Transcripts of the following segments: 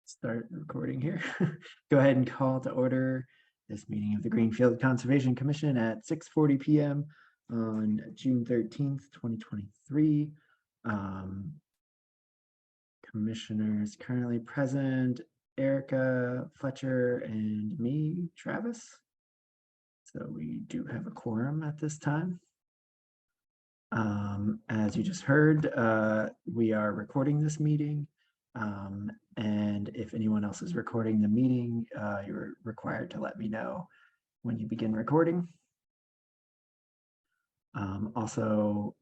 Start recording here. Go ahead and call to order this meeting of the Greenfield Conservation Commission at 6:40 p.m. on June 13th, 2023. Commissioners currently present, Erica, Fletcher, and me, Travis. So we do have a quorum at this time. As you just heard, we are recording this meeting. And if anyone else is recording the meeting, you're required to let me know when you begin recording. Also,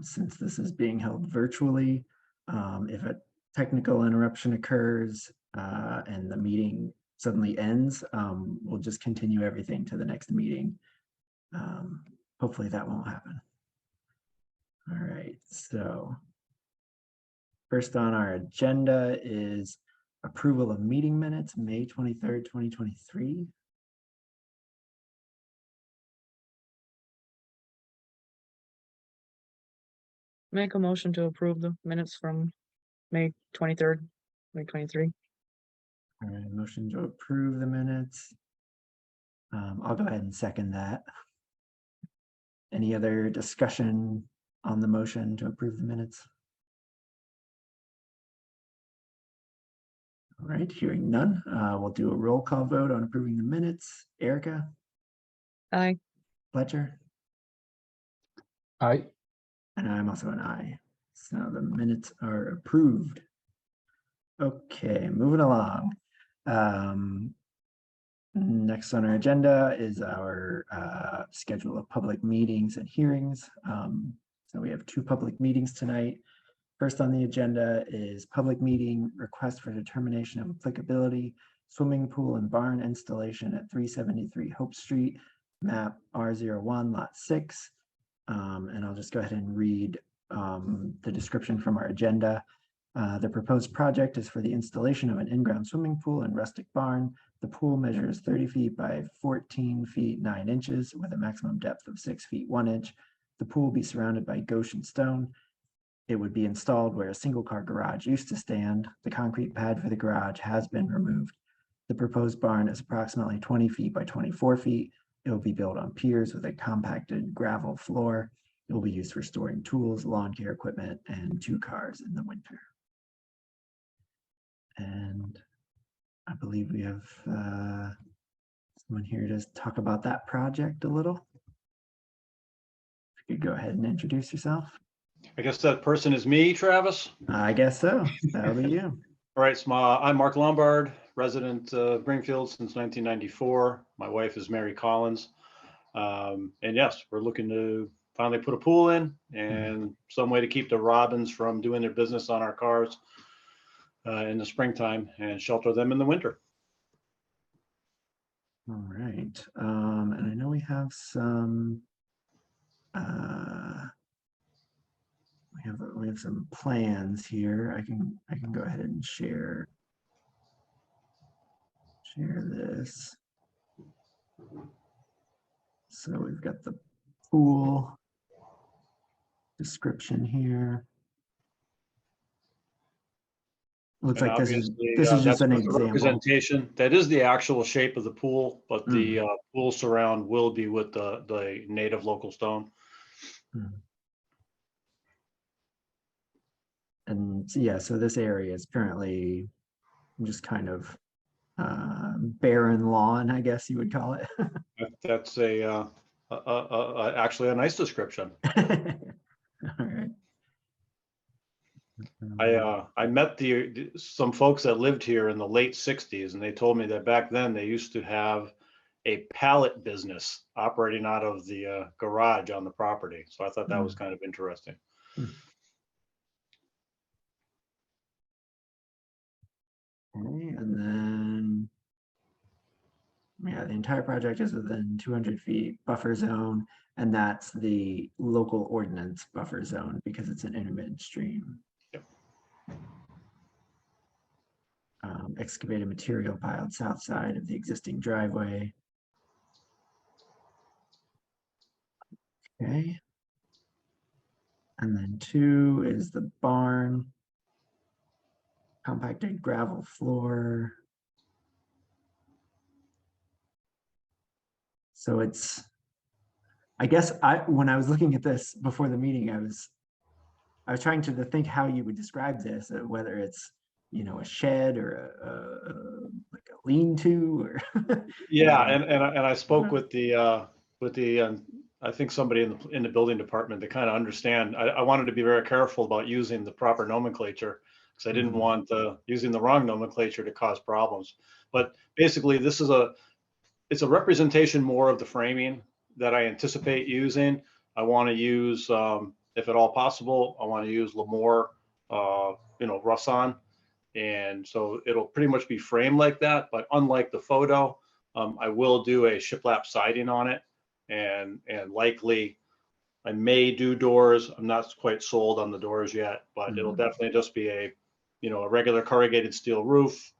since this is being held virtually, if a technical interruption occurs and the meeting suddenly ends, we'll just continue everything to the next meeting. Hopefully that won't happen. All right, so first on our agenda is approval of meeting minutes, May 23rd, 2023. Make a motion to approve the minutes from May 23rd, 2023. All right, motion to approve the minutes. I'll go ahead and second that. Any other discussion on the motion to approve the minutes? All right, hearing none, we'll do a roll call vote on approving the minutes. Erica? Aye. Fletcher? Aye. And I'm also an aye. So the minutes are approved. Okay, moving along. Next on our agenda is our schedule of public meetings and hearings. So we have two public meetings tonight. First on the agenda is public meeting request for determination of applicability, swimming pool and barn installation at 373 Hope Street, map R01, lot 6. And I'll just go ahead and read the description from our agenda. The proposed project is for the installation of an in-ground swimming pool and rustic barn. The pool measures 30 feet by 14 feet 9 inches with a maximum depth of 6 feet 1 inch. The pool will be surrounded by Goshen stone. It would be installed where a single car garage used to stand. The concrete pad for the garage has been removed. The proposed barn is approximately 20 feet by 24 feet. It will be built on piers with a compacted gravel floor. It will be used for storing tools, lawn care equipment, and 2 cars in the winter. And I believe we have someone here to talk about that project a little. If you could go ahead and introduce yourself. I guess that person is me, Travis. I guess so. That'll be you. All right, so I'm Mark Lombard, resident of Greenfield since 1994. My wife is Mary Collins. And yes, we're looking to finally put a pool in and some way to keep the robins from doing their business on our cars in the springtime and shelter them in the winter. All right. And I know we have some we have some plans here. I can go ahead and share this. So we've got the pool description here. Looks like this is just an example. Representation. That is the actual shape of the pool, but the pool surround will be with the native local stone. And yeah, so this area is currently just kind of barren lawn, I guess you would call it. That's actually a nice description. All right. I met some folks that lived here in the late 60s, and they told me that back then they used to have a pallet business operating out of the garage on the property. So I thought that was kind of interesting. Okay, and then yeah, the entire project is within 200 feet buffer zone, and that's the local ordinance buffer zone because it's an intermittent stream. Yep. Excavated material piled south side of the existing driveway. Okay. And then 2 is the barn. compacted gravel floor. So it's, I guess when I was looking at this before the meeting, I was trying to think how you would describe this, whether it's, you know, a shed or like a lean-to or. Yeah, and I spoke with the I think somebody in the building department to kind of understand. I wanted to be very careful about using the proper nomenclature because I didn't want using the wrong nomenclature to cause problems. But basically, it's a representation more of the framing that I anticipate using. I want to use, if at all possible, I want to use Lemoore, Russon. And so it'll pretty much be framed like that, but unlike the photo, I will do a shiplap siding on it, and likely I may do doors. I'm not quite sold on the doors yet, but it'll definitely just be a regular corrugated steel roof,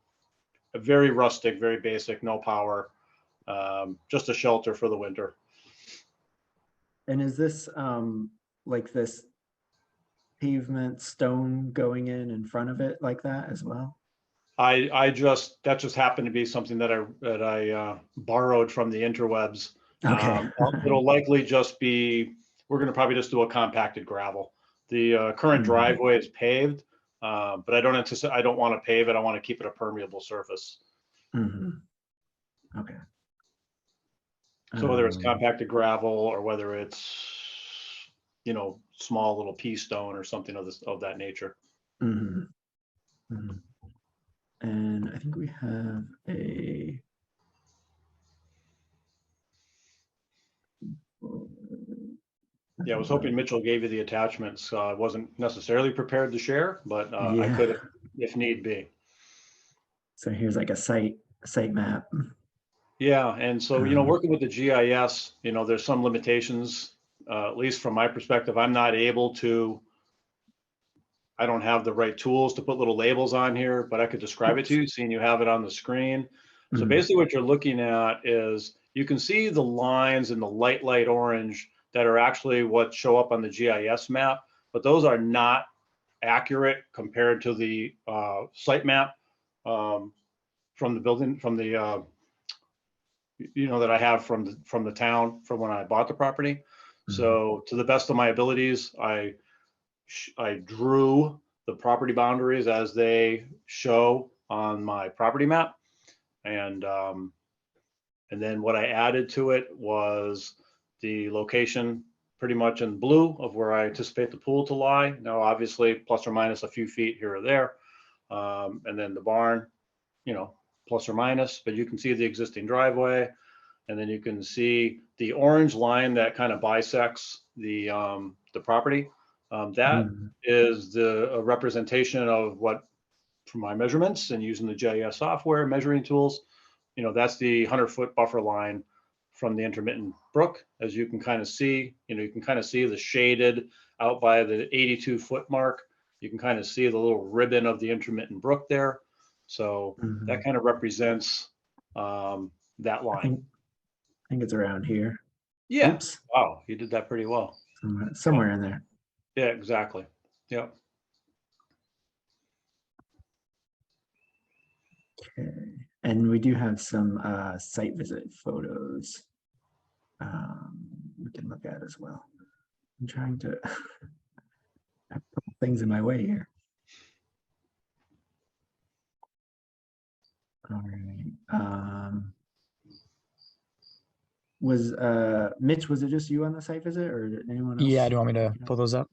a very rustic, very basic, no power, just a shelter for the winter. And is this like this pavement stone going in front of it like that as well? That just happened to be something that I borrowed from the interwebs. Okay. It'll likely just be, we're going to probably just do a compacted gravel. The current driveway is paved, but I don't want to pave it. I want to keep it a permeable surface. Okay. So whether it's compacted gravel or whether it's, small little pea stone or something of that nature. And I think we have a. Yeah, I was hoping Mitchell gave you the attachments. I wasn't necessarily prepared to share, but I could if need be. So here's like a site map. Yeah, and so working with the GIS, there's some limitations. At least from my perspective, I don't have the right tools to put little labels on here, but I could describe it to you, seeing you have it on the screen. So basically what you're looking at is you can see the lines in the light orange that are actually what show up on the GIS map, but those are not accurate compared to the site map from the building, from the that I have from the town from when I bought the property. So to the best of my abilities, I drew the property boundaries as they show on my property map, and then what I added to it was the location pretty much in blue of where I anticipate the pool to lie. Now, obviously, plus or minus a few feet here or there, and then the barn, plus or minus, but you can see the existing driveway, and then you can see the orange line that kind of bisects the property. That is a representation of what, from my measurements and using the GIS software measuring tools, that's the 100-foot buffer line from the intermittent brook. As you can kind of see, you can kind of see the shaded out by the 82-foot mark. You can kind of see the little ribbon of the intermittent brook there. So that kind of represents that line. I think it's around here. Yeah. Oops. Wow, you did that pretty well. Somewhere in there. Yeah, exactly. Yeah. Okay. And we do have some site visit photos we can look at as well. I'm trying to have a couple things in my way here. All right. Was Mitch, was it just you on the site visit, or did anyone else? Yeah, do you want me to pull those up?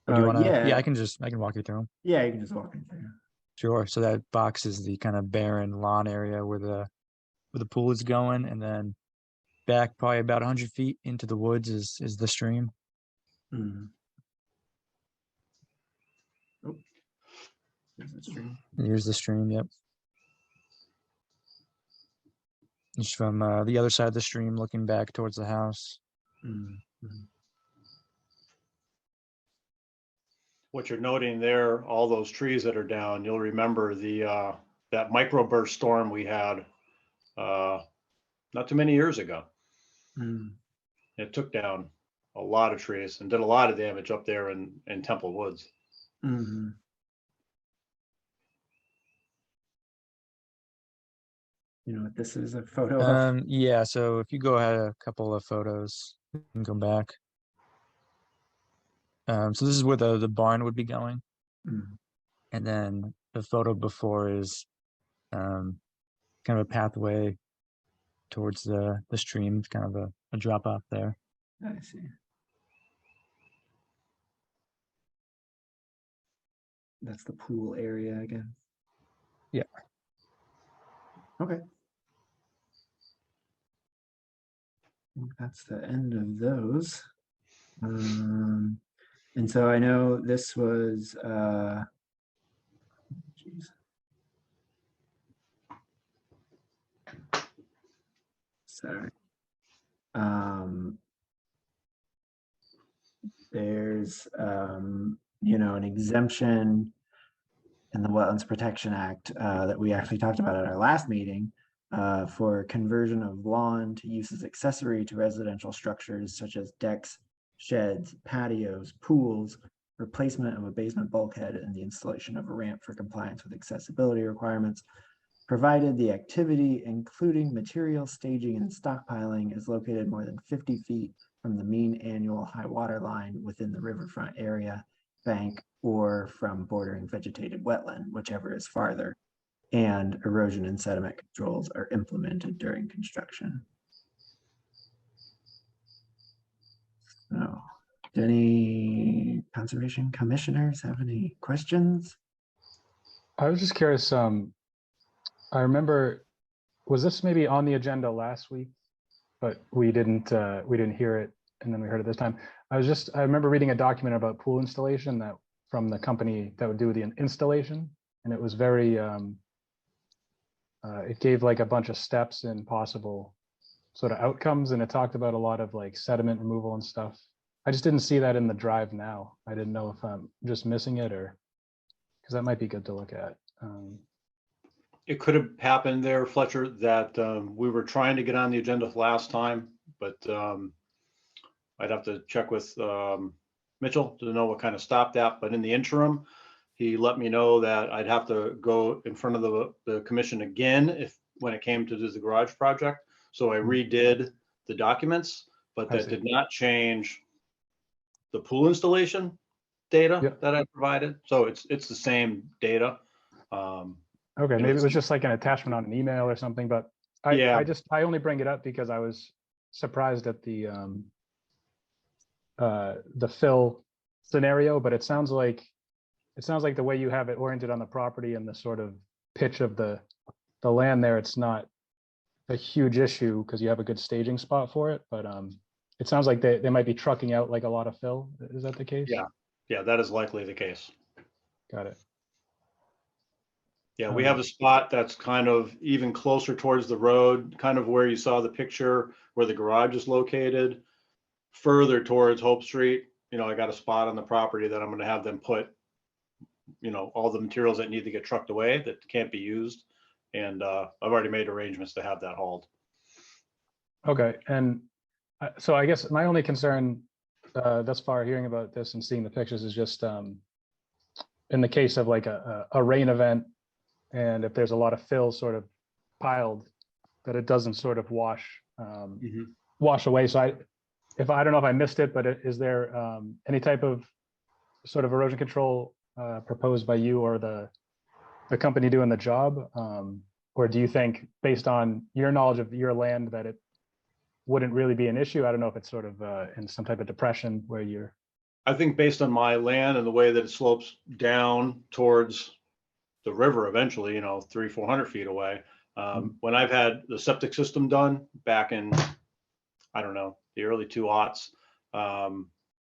Or do you want to? Yeah, I can walk you through them. Yeah, you can just walk in through. Sure. So that box is the kind of barren lawn area where the pool is going, and then back probably about 100 feet into the woods is the stream. Oh, there's the stream. Here's the stream. Yep. Just from the other side of the stream, looking back towards the house. What you're noting there, all those trees that are down, you'll remember that microburst storm we had not too many years ago. It took down a lot of trees and did a lot of damage up there in Temple Woods. You know what this is a photo of? Yeah, so if you go ahead a couple of photos and go back. So this is where the barn would be going. Mm, And then the photo before is kind of a pathway towards the stream. It's kind of a drop off there. I see. That's the pool area again. Yeah. Okay. I think that's the end of those. And so I know this was geez. Sorry. There's you know, an exemption in the Wetlands Protection Act that we actually talked about at our last meeting for conversion of lawn to uses accessory to residential structures such as decks, sheds, patios, pools, replacement of a basement bulkhead, and the installation of a ramp for compliance with accessibility requirements, provided the activity, including material staging and stockpiling, is located more than 50 feet from the mean annual high water line within the riverfront area, bank, or from bordering vegetated wetland, whichever is farther, and erosion and sediment controls are implemented during construction. So, do any conservation commissioners have any questions? I was just curious, I remember, was this maybe on the agenda last week, but we didn't hear it, and then we heard it this time. I remember reading a document about pool installation that from the company that would do the installation, and it was very, it gave like a bunch of steps and possible sort of outcomes, and it talked about a lot of like sediment removal and stuff. I just didn't see that in the drive now. I didn't know if I'm just missing it, or because that might be good to look at. It could have happened there, Fletcher, that we were trying to get on the agenda last time, but I'd have to check with Mitchell to know what kind of stopped that. But in the interim, he let me know that I'd have to go in front of the commission again when it came to do the garage project. So I redid the documents, but that did not change the pool installation data that I provided. So it's the same data. Okay, maybe it was just like an attachment on an email or something, but I only bring it up because I was surprised at the fill scenario, but it sounds like the way you have it oriented on the property and the sort of pitch of the land there, it's not a huge issue because you have a good staging spot for it, but it sounds like they might be trucking out like a lot of fill. Is that the case? Yeah, that is likely the case. Got it. Yeah, we have a spot that's kind of even closer towards the road, kind of where you saw the picture where the garage is located, further towards Hope Street. You know, I got a spot on the property that I'm going to have them put, you know, all the materials that need to get trucked away that can't be used. And I've already made arrangements to have that hauled. Okay. And so I guess my only concern thus far hearing about this and seeing the pictures is just in the case of like a rain event, and if there's a lot of fill sort of piled, that it doesn't sort of wash away. So I don't know if I missed it, but is there any type of sort of erosion control proposed by you or the company doing the job? Or do you think, based on your knowledge of your land, that it wouldn't really be an issue? I don't know if it's sort of in some type of depression where you're. I think based on my land and the way that it slopes down towards the river eventually, you know, 300-400 feet away. When I've had the septic system done back in, I don't know, the early 2000s,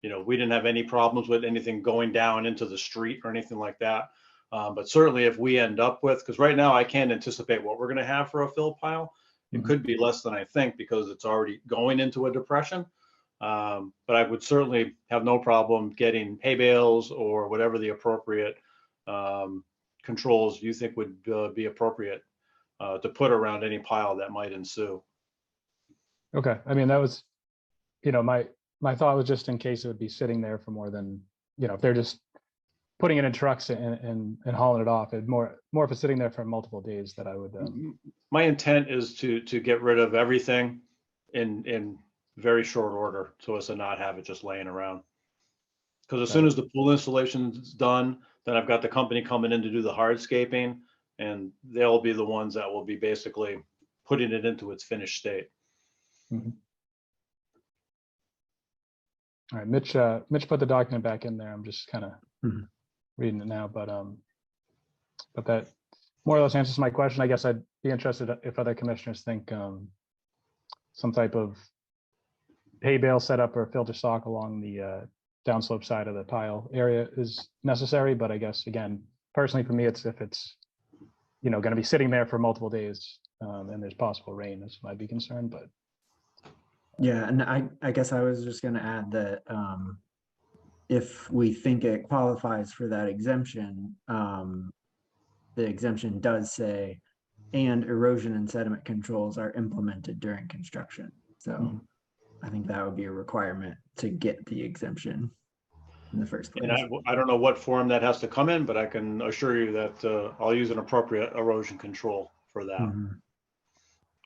you know, we didn't have any problems with anything going down into the street or anything like that. But certainly if we end up with, because right now I can't anticipate what we're going to have for a fill pile. It could be less than I think because it's already going into a depression. But I would certainly have no problem getting hay bales or whatever the appropriate controls you think would be appropriate to put around any pile that might ensue. Okay. I mean, that was, you know, my thought was just in case it would be sitting there for more than, you know, if they're just putting it in trucks and hauling it off. It more if it's sitting there for multiple days that I would. My intent is to get rid of everything in very short order, so as to not have it just laying around. Because as soon as the pool installation is done, then I've got the company coming in to do the hardscaping, and they'll be the ones that will be basically putting it into its finished state. Mhm. All right, Mitch put the document back in there. I'm just kind of reading it now, but that more or less answers my question. I guess I'd be interested if other commissioners think some type of hay bale setup or filter stock along the downslope side of the pile area is necessary. But I guess, again, personally for me, it's if it's, going to be sitting there for multiple days and there's possible rain, this might be concerned, but. Yeah, and I guess I was just going to add that if we think it qualifies for that exemption, the exemption does say, and erosion and sediment controls are implemented during construction. So I think that would be a requirement to get the exemption in the first place. And I don't know what form that has to come in, but I can assure you that I'll use an appropriate erosion control for that.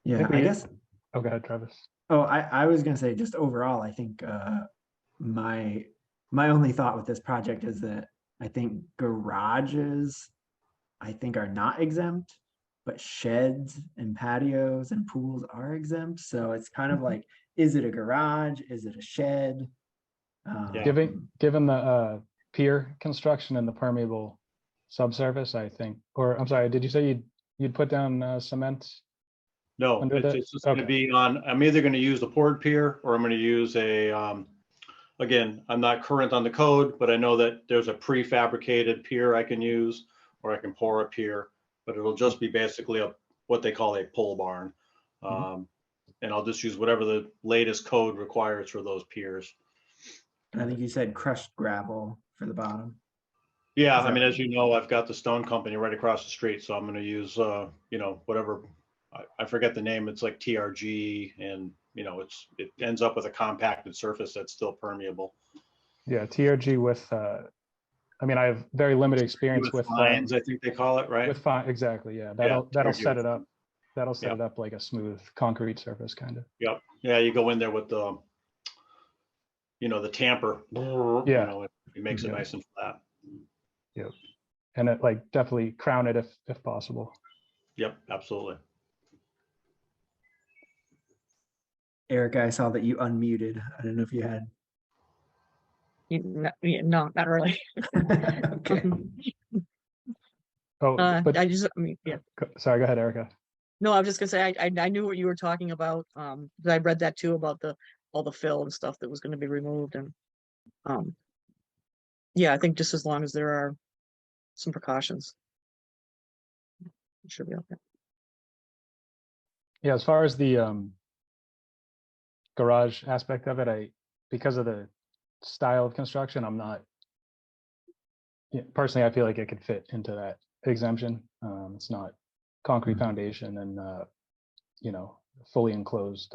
Yeah, I guess. Oh, go ahead, Travis. Oh, I was gonna say, just overall, I think my only thought with this project is that I think garages, are not exempt, but sheds and patios and pools are exempt. So it's kind of like, is it a garage? Is it a shed? Given the pier construction and the permeable subsurface, I think, or I'm sorry, did you say you'd put down cement? No, it's just going to be on, I'm either going to use the poured pier or I'm going to use a, again, I'm not current on the code, but I know that there's a prefabricated pier I can use, or I can pour a pier, but it'll just be basically what they call a pole barn. And I'll just use whatever the latest code requires for those piers. I think you said crushed gravel for the bottom. Yeah, I mean, as you know, I've got the stone company right across the street, so I'm going to use, whatever, I forget the name. It's like TRG, and it ends up with a compacted surface that's still permeable. Yeah, TRG with, I have very limited experience with fines, I think they call it, right? With fine, exactly. Yeah, that'll set it up. That'll set it up like a smooth concrete surface, kind of. Yep. Yeah, you go in there with the, the tamper. Yeah. It makes it nice and flat. Yep. And it definitely crown it if possible. Yep, absolutely. Erica, I saw that you unmuted. I don't know if you had. No, not really. Okay. Oh, but yeah. Sorry, go ahead, Erica. No, I was just gonna say I knew what you were talking about. I read that too about all the fill and stuff that was going to be removed, and yeah, I think just as long as there are some precautions, it should be okay. Yeah, as far as the garage aspect of it, because of the style of construction, I'm not personally, I feel like it could fit into that exemption. It's not concrete foundation and fully enclosed,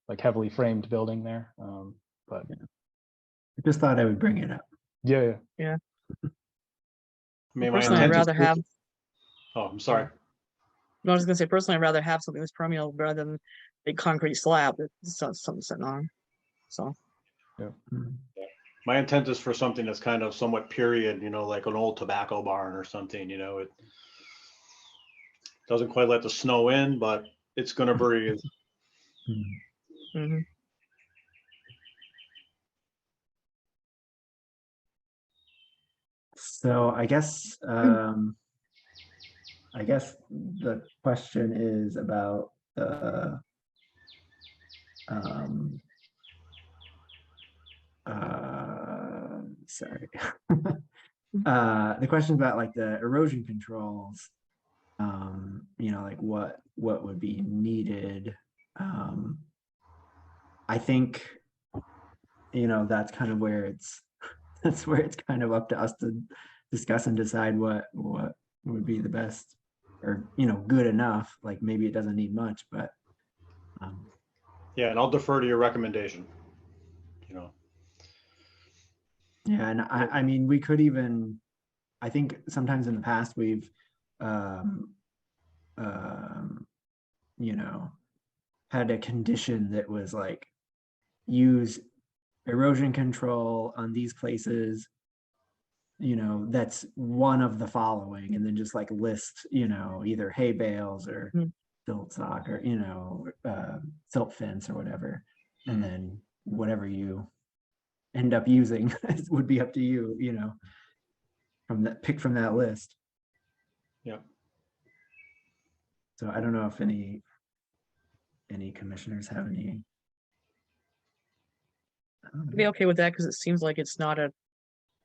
like heavily framed building there. But I just thought I would bring it up. Yeah. I mean, personally, I'd rather have. Oh, I'm sorry. No, I was gonna say personally, I'd rather have something that's permeable rather than a concrete slab that's something sitting on. So. Yeah. My intent is for something that's kind of somewhat period, like an old tobacco barn or something. It doesn't quite let the snow in, but it's going to breathe. So I guess the question is about the sorry. The question about like the erosion controls, like what would be needed. I think, that's kind of where it's kind of up to us to discuss and decide what would be the best, or good enough. Like maybe it doesn't need much, but yeah, and I'll defer to your recommendation. Yeah, and I mean, we could even, I think sometimes in the past we've, you know, had a condition that was like, use erosion control on these places, you know, that's one of the following, and then just like list, you know, either hay bales or Mm. silt sock or, you know, silt fence or whatever. And then whatever you end up using would be up to you, you know, from that, pick from that list. Yeah. So I don't know if any commissioners have any. I'd be okay with that because it seems like it's not a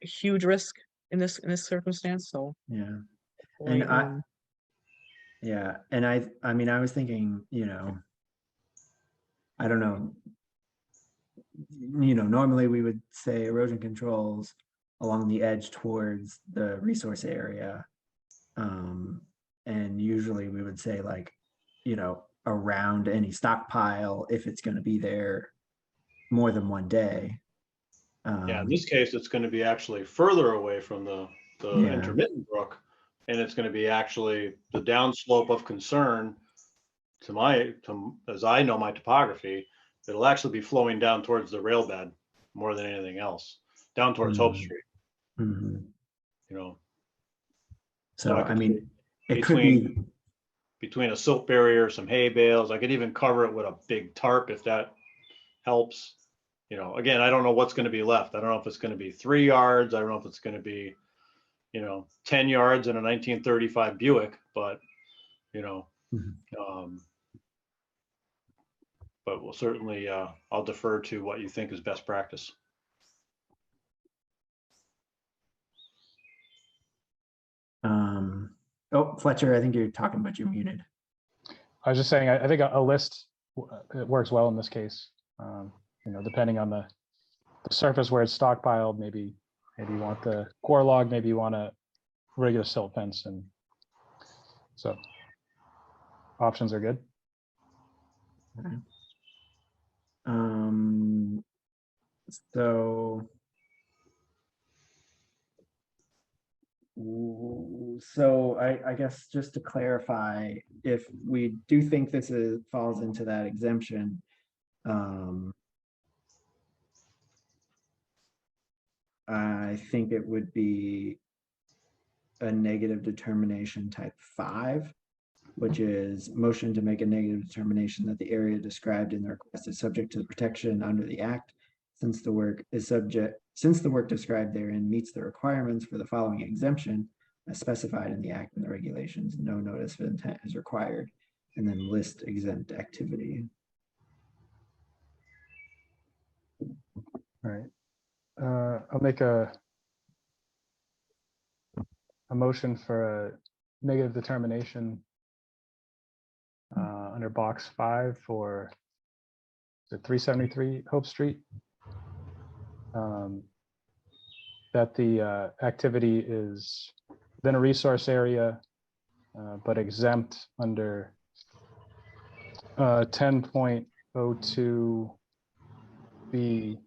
huge risk in this circumstance. So Yeah. like, And yeah, and I mean, I was thinking, you know, I don't know, you know, normally we would say erosion controls along the edge towards the resource area. And usually we would say like, you know, around any stockpile if it's going to be there more than one day. Yeah, in this case, it's going to be actually further away from the Yeah. intermittent brook, and it's going to be actually the downslope of concern. As I know my topography, it'll actually be flowing down towards the rail bed more than anything else, down towards Hope Mhm. Street. Mhm. You know, So I I could mean, it could be, between a silt barrier, some hay bales. I could even cover it with a big tarp if that helps. You know, again, I don't know what's going to be left. I don't know if it's going to be 3 yards. I don't know if it's going to be, you know, 10 yards in a 1935 Buick, but, you know, Mhm. but we'll certainly, I'll defer to what you think is best practice. Oh, Fletcher, I think you're talking, but you're muted. I was just saying, I think a list, it works well in this case. You know, depending on the surface where it's stockpiled, maybe you want the core log, maybe you want a regular silt fence, and so options are good. Okay. So I guess just to clarify, if we do think this falls into that exemption, I think it would be a negative determination type 5, which is motion to make a negative determination that the area described in the request is subject to protection under the act, since the work described therein meets the requirements for the following exemption as specified in the act and the regulations. No notice of intent is required, and then list exempt activity. All right. I'll make a motion for a negative determination under box 5 for the 373 Hope Street. That the activity is within a resource area, but exempt under 10.02B,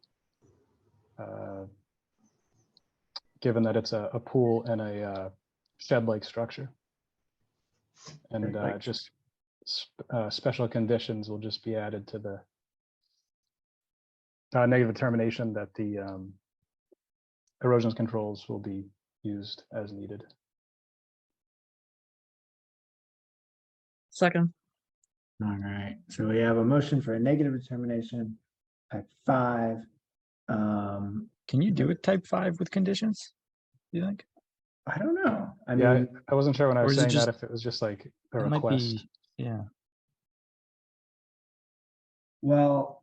given that it's a pool and a shed-like structure. And just special conditions will just be added to the negative determination that the erosion controls will be used as needed. second. All right, so we have a motion for a negative determination type 5. Can you do it type 5 with conditions, you think? I don't know. I Yeah, mean, I wasn't sure when I or was is it saying just- that if it was just like a It might request. be, yeah. well,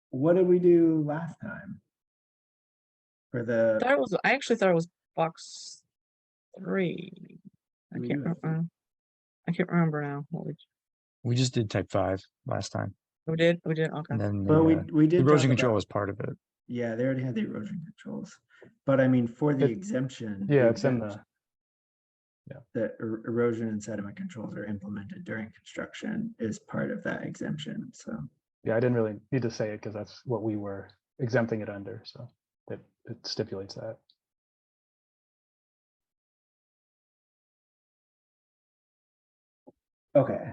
what did we do last time? For the, I actually thought it was box 3. I We can't do have three. remember. I can't remember now. What We just did type 5 last time. we did? We did. Okay. And then well, the we did talk erosion control about, was part of it. yeah, they already had the erosion controls. But I mean, for the It- exemption. Yeah, it's in the, The erosion and sediment controls are implemented during construction is part of that exemption, so. yeah, I didn't really need to say it because that's what we were exempting it under, so. that it stipulates that. Okay,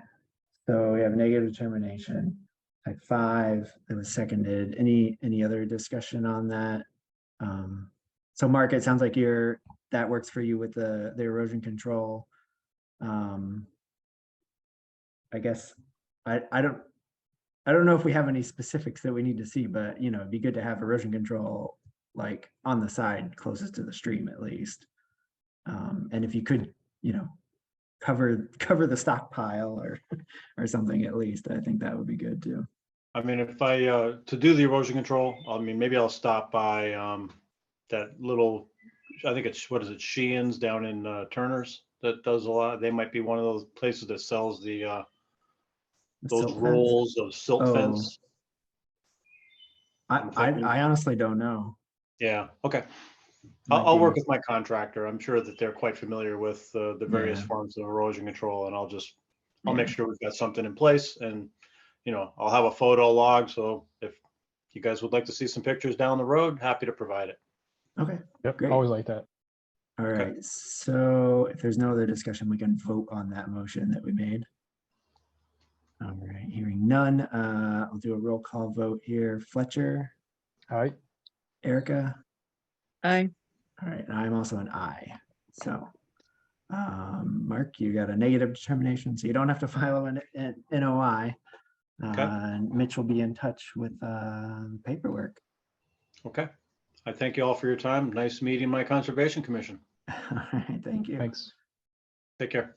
so we have negative determination. Type 5, it was seconded. Any other discussion on that? So Mark, it sounds like that works for you with the erosion control. I guess I don't know if we have any specifics that we need to see, but it'd be good to have erosion control like on the side closest to the stream at least. And if you could, cover the stockpile or something at least, I think that would be good too. I mean, if I, to do the erosion control, I mean, maybe I'll stop by that little, I think it's, what is it, Sheehan's down in Turner's that does a lot. They might be one of those places that sells those silt fence? rolls of silt Oh. fence. I honestly don't know. Yeah, okay. Might I'll work be- with my contractor. I'm sure that they're quite familiar with the various Yeah. forms of erosion control, and I'll Yeah. make sure we've got something in place, and I'll have a photo log. So if you guys would like to see some pictures down the road, happy to provide it. Okay, Yep, Great. always like that. all Okay. right. So if there's no other discussion, we can vote on that motion that we made. All right, hearing none, I'll do a roll call vote here. Fletcher, All right, Erica. Aye. All right, and I'm also an aye. So, Mark, you got a negative determination, so you don't have to file an NOI. Okay. And Mitch will be in touch with paperwork. Okay. I thank you all for your time. Nice meeting my Conservation Commission. All right, thank you. thanks. Take care.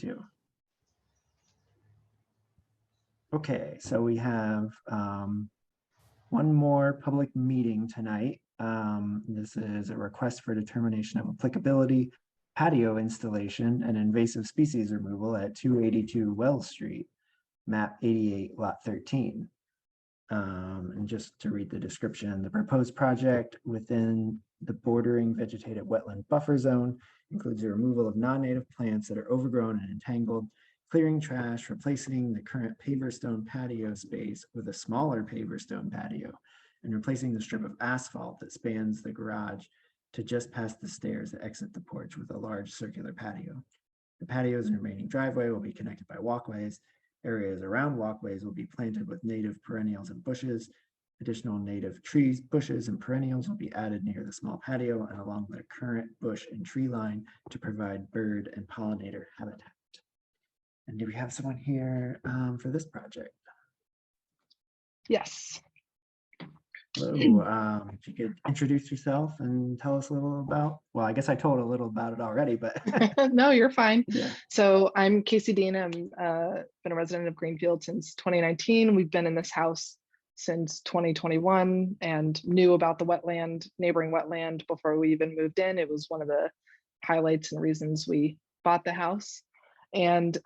Too. Okay, so we have one more public meeting tonight. This is a request for determination of applicability, patio installation and invasive species removal at 282 Wells Street, map 88, lot 13. And just to read the description, the proposed project within the bordering vegetated wetland buffer zone includes the removal of non-native plants that are overgrown and entangled, clearing trash, replacing the current paver stone patio space with a smaller paver stone patio, and replacing the strip of asphalt that spans the garage to just past the stairs that exit the porch with a large circular patio. The patios and remaining driveway will be connected by walkways. Areas around walkways will be planted with native perennials and bushes. Additional native trees, bushes, and perennials will be added near the small patio and along the current bush and tree line to provide bird and pollinator habitat. And do we have someone here for this project? Yes. Hello, if you could introduce yourself and tell us a little about, well, I guess I told a little about it already, but No, you're fine. yeah. So I'm Casey Dean. I'm been a resident of Greenfield since 2019. We've been in this house since 2021 and knew about the neighboring wetland before we even moved in. It was one of the highlights and reasons we bought the house. And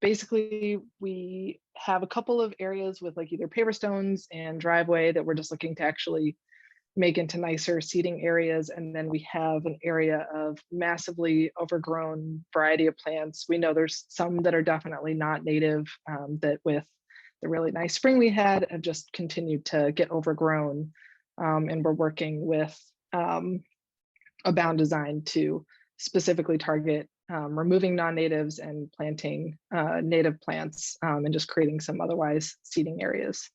basically we have a couple of areas with like either paver stones and driveway that we're just looking to actually make into nicer seating areas. And then we have an area of massively overgrown variety of plants. We know there's some that are definitely not native that with the really nice spring we had have just continued to get overgrown. And we're working with a bound design to specifically target removing non-natives and planting native plants and just creating some otherwise seating areas.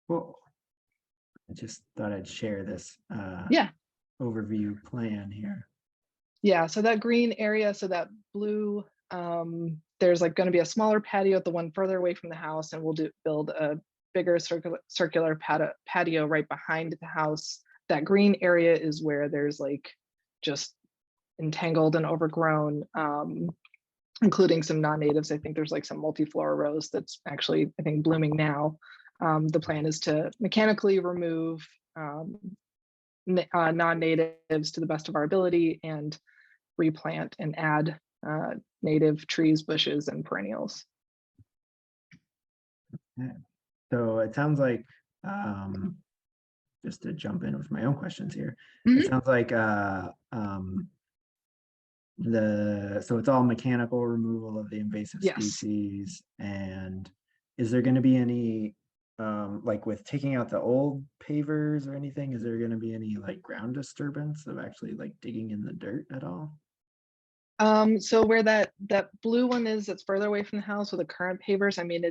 Well, I just thought I'd share this Yeah. overview plan here. Yeah, so that green area, so that blue, there's like going to be a smaller patio at the one further away from the house, and we'll build a bigger circular patio right behind the house. That green area is where there's like just entangled and overgrown, including some non-natives. I think there's like some multiflora rose that's actually, I think, blooming now. The plan is to mechanically remove non-natives to the best of our ability and replant and add native trees, bushes, and perennials. Yeah. So it sounds like, just to jump in with my own questions here, it sounds like so it's all mechanical removal of the invasive Yes. species. And is there going to be any like with taking out the old pavers or anything, is there gonna be any like ground disturbance of actually like digging in the dirt at all? So where that blue one is, that's further away from the house with the current pavers, I mean,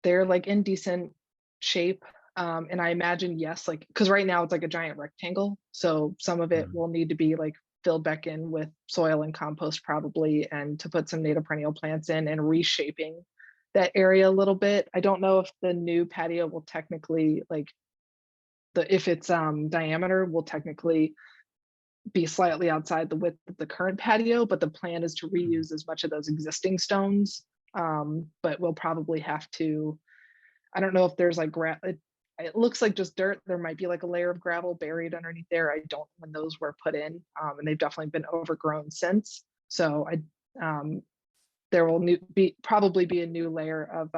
they're like in decent shape. And I imagine, yes, like, because right now it's like a giant rectangle. So some of it will need to be like filled back in with soil and compost probably, and to put some native perennial plants in and reshaping that area a little bit. I don't know if the new patio will technically like, if it's diameter will technically be slightly outside the width of the current patio, but the plan is to reuse as much of those existing stones. But we'll probably have to, I don't know if there's like it looks like just dirt. There might be like a layer of gravel buried underneath there. I don't, when those were put in, and they've definitely been overgrown since. So there will probably be a new layer of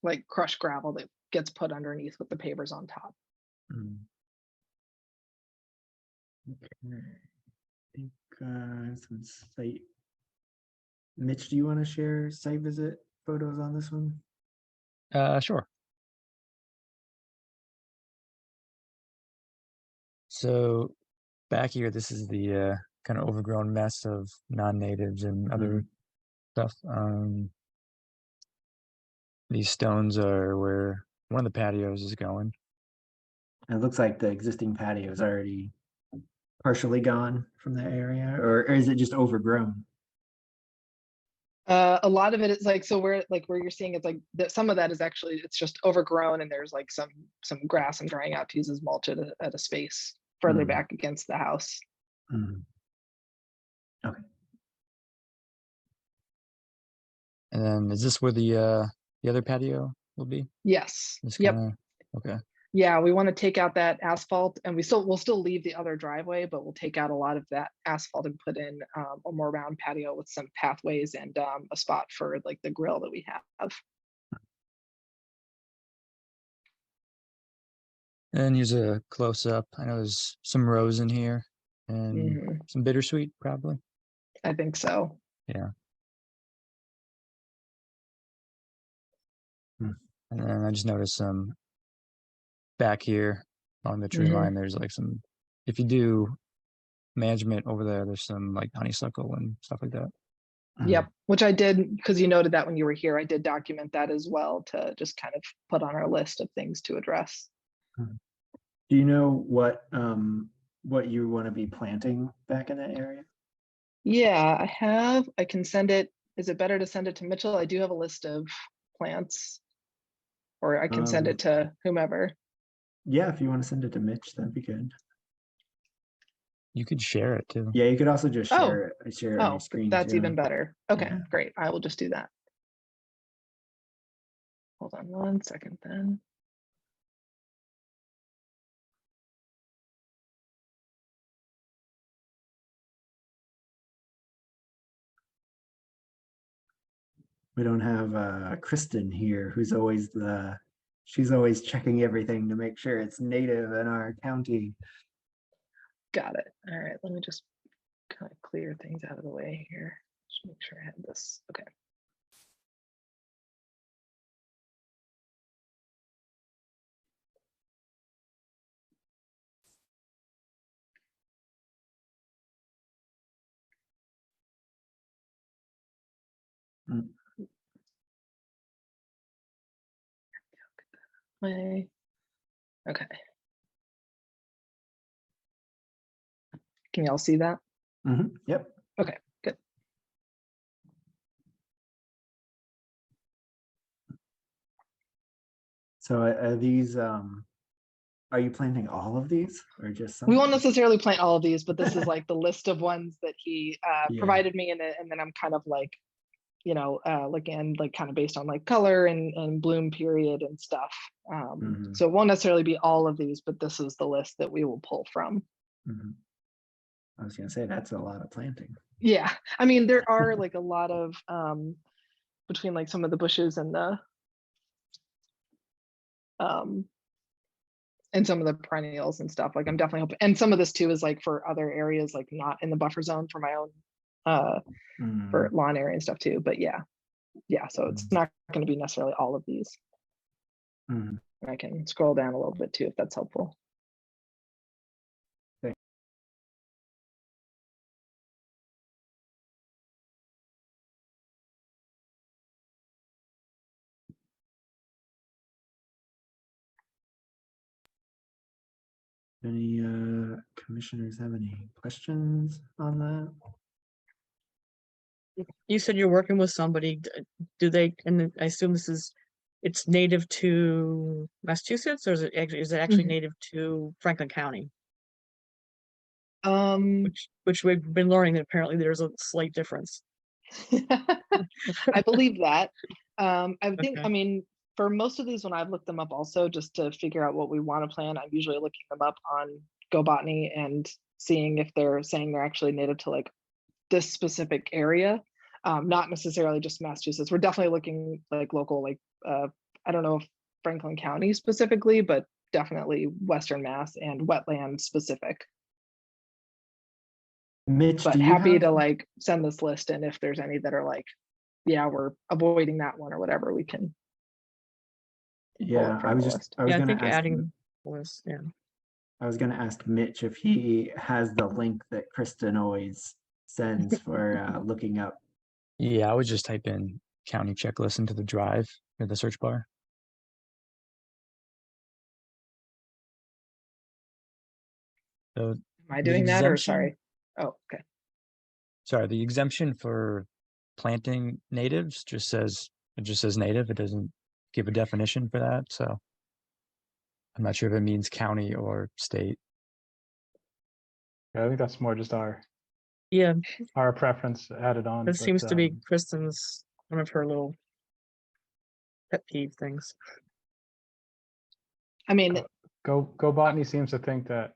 like crushed gravel that gets put underneath with the pavers on top. Okay. I think some site. Mitch, do you want to share site visit photos on this one? Sure. So back here, this is the kind of overgrown mess of non-natives and other stuff. These stones are where one of the patios is going. It looks like the existing patio is already partially gone from that area, or is it just overgrown? A lot of it is like, so where you're seeing it's like that, some of that is actually, it's just overgrown, and there's like some grass and drying out to use as mulch at a space further back against the house. Okay. And then is this where the other patio will be? Yes. This Yep. Okay. Yeah, we want to take out that asphalt, and we'll still leave the other driveway, but we'll take out a lot of that asphalt and put in a more round patio with some pathways and a spot for like the grill that we have. And here's a close up. I know there's some rose in here and some bittersweet, probably. I think so. Yeah. And then I just noticed some back here along the tree line. There's like some, if you do management over there, there's some like honeysuckle and stuff like that. Yep, which I did, because you noted that when you were here, I did document that as well to just kind of put on our list of things to address. Do you know what you want to be planting back in that area? Yeah, I can send it. Is it better to send it to Mitchell? I do have a list of plants, or I can send it to whomever. Yeah, if you want to send it to Mitch, that'd be good. You could share it too. Yeah, you could also just share it on your screen. That's too. even better. Okay, Yeah. great. I will just do that. Hold on 1 second then. We don't have Kristen here, who's always she's always checking everything to make sure it's native in our county. Got it. All right, let me just kind of clear things out of the way here. Just make sure I have this. Okay. Okay. Can y'all see that? Yep. Okay, good. So are these are you planting all of these or just some? We won't necessarily plant all of these, but this is like the list of ones that he Yeah. provided me, and then I'm kind of like, looking like kind of based on like color and bloom period and stuff. So it won't necessarily be all of these, but this is the list that we will pull from. I was gonna say that's a lot of planting. Yeah, I mean there are like a lot of between like some of the bushes and the and some of the perennials and stuff. Like I'm definitely hoping, and some of this too is like for other areas, like not in the buffer zone for my own for lawn area and stuff too. But yeah, yeah, so it's not going to be necessarily all of these. Mhm. I can scroll down a little bit too, if that's helpful. Any commissioners have any questions on that? You said you're working with somebody. Do they, and I assume it's native to Massachusetts, or is it actually Mhm. native to Franklin County? Um, Which we've been learning that apparently there's a slight difference. I believe that. I think, Okay. I mean, for most of these, when I've looked them up also, just to figure out what we want to plan, I'm usually looking them up on GoBotany and seeing if they're saying they're actually native to like this specific area. Not necessarily just Massachusetts. We're definitely looking like local, like, I don't know if Franklin County specifically, but definitely Western Mass and wetland specific. Mitch, But do you happy have, to like send this list, and if there's any that are like, yeah, we're avoiding that one or whatever, we can. yeah, from the list. I was Yeah, I gonna think ask, adding was, yeah. I was gonna ask Mitch if he has the link that Kristen always sends for looking up. Yeah, I would just type in county checklist into the drive or the search bar. So Am I the doing that or exemption- sorry? Oh, okay. Sorry, the exemption for planting natives just says native. It doesn't give a definition for that. So I'm not sure if it means county or state. Yeah, I think that's more just Yeah, our preference added on. that but, seems to be Kristen's, one of her little pet peeve things. I mean, GoBotany seems to think that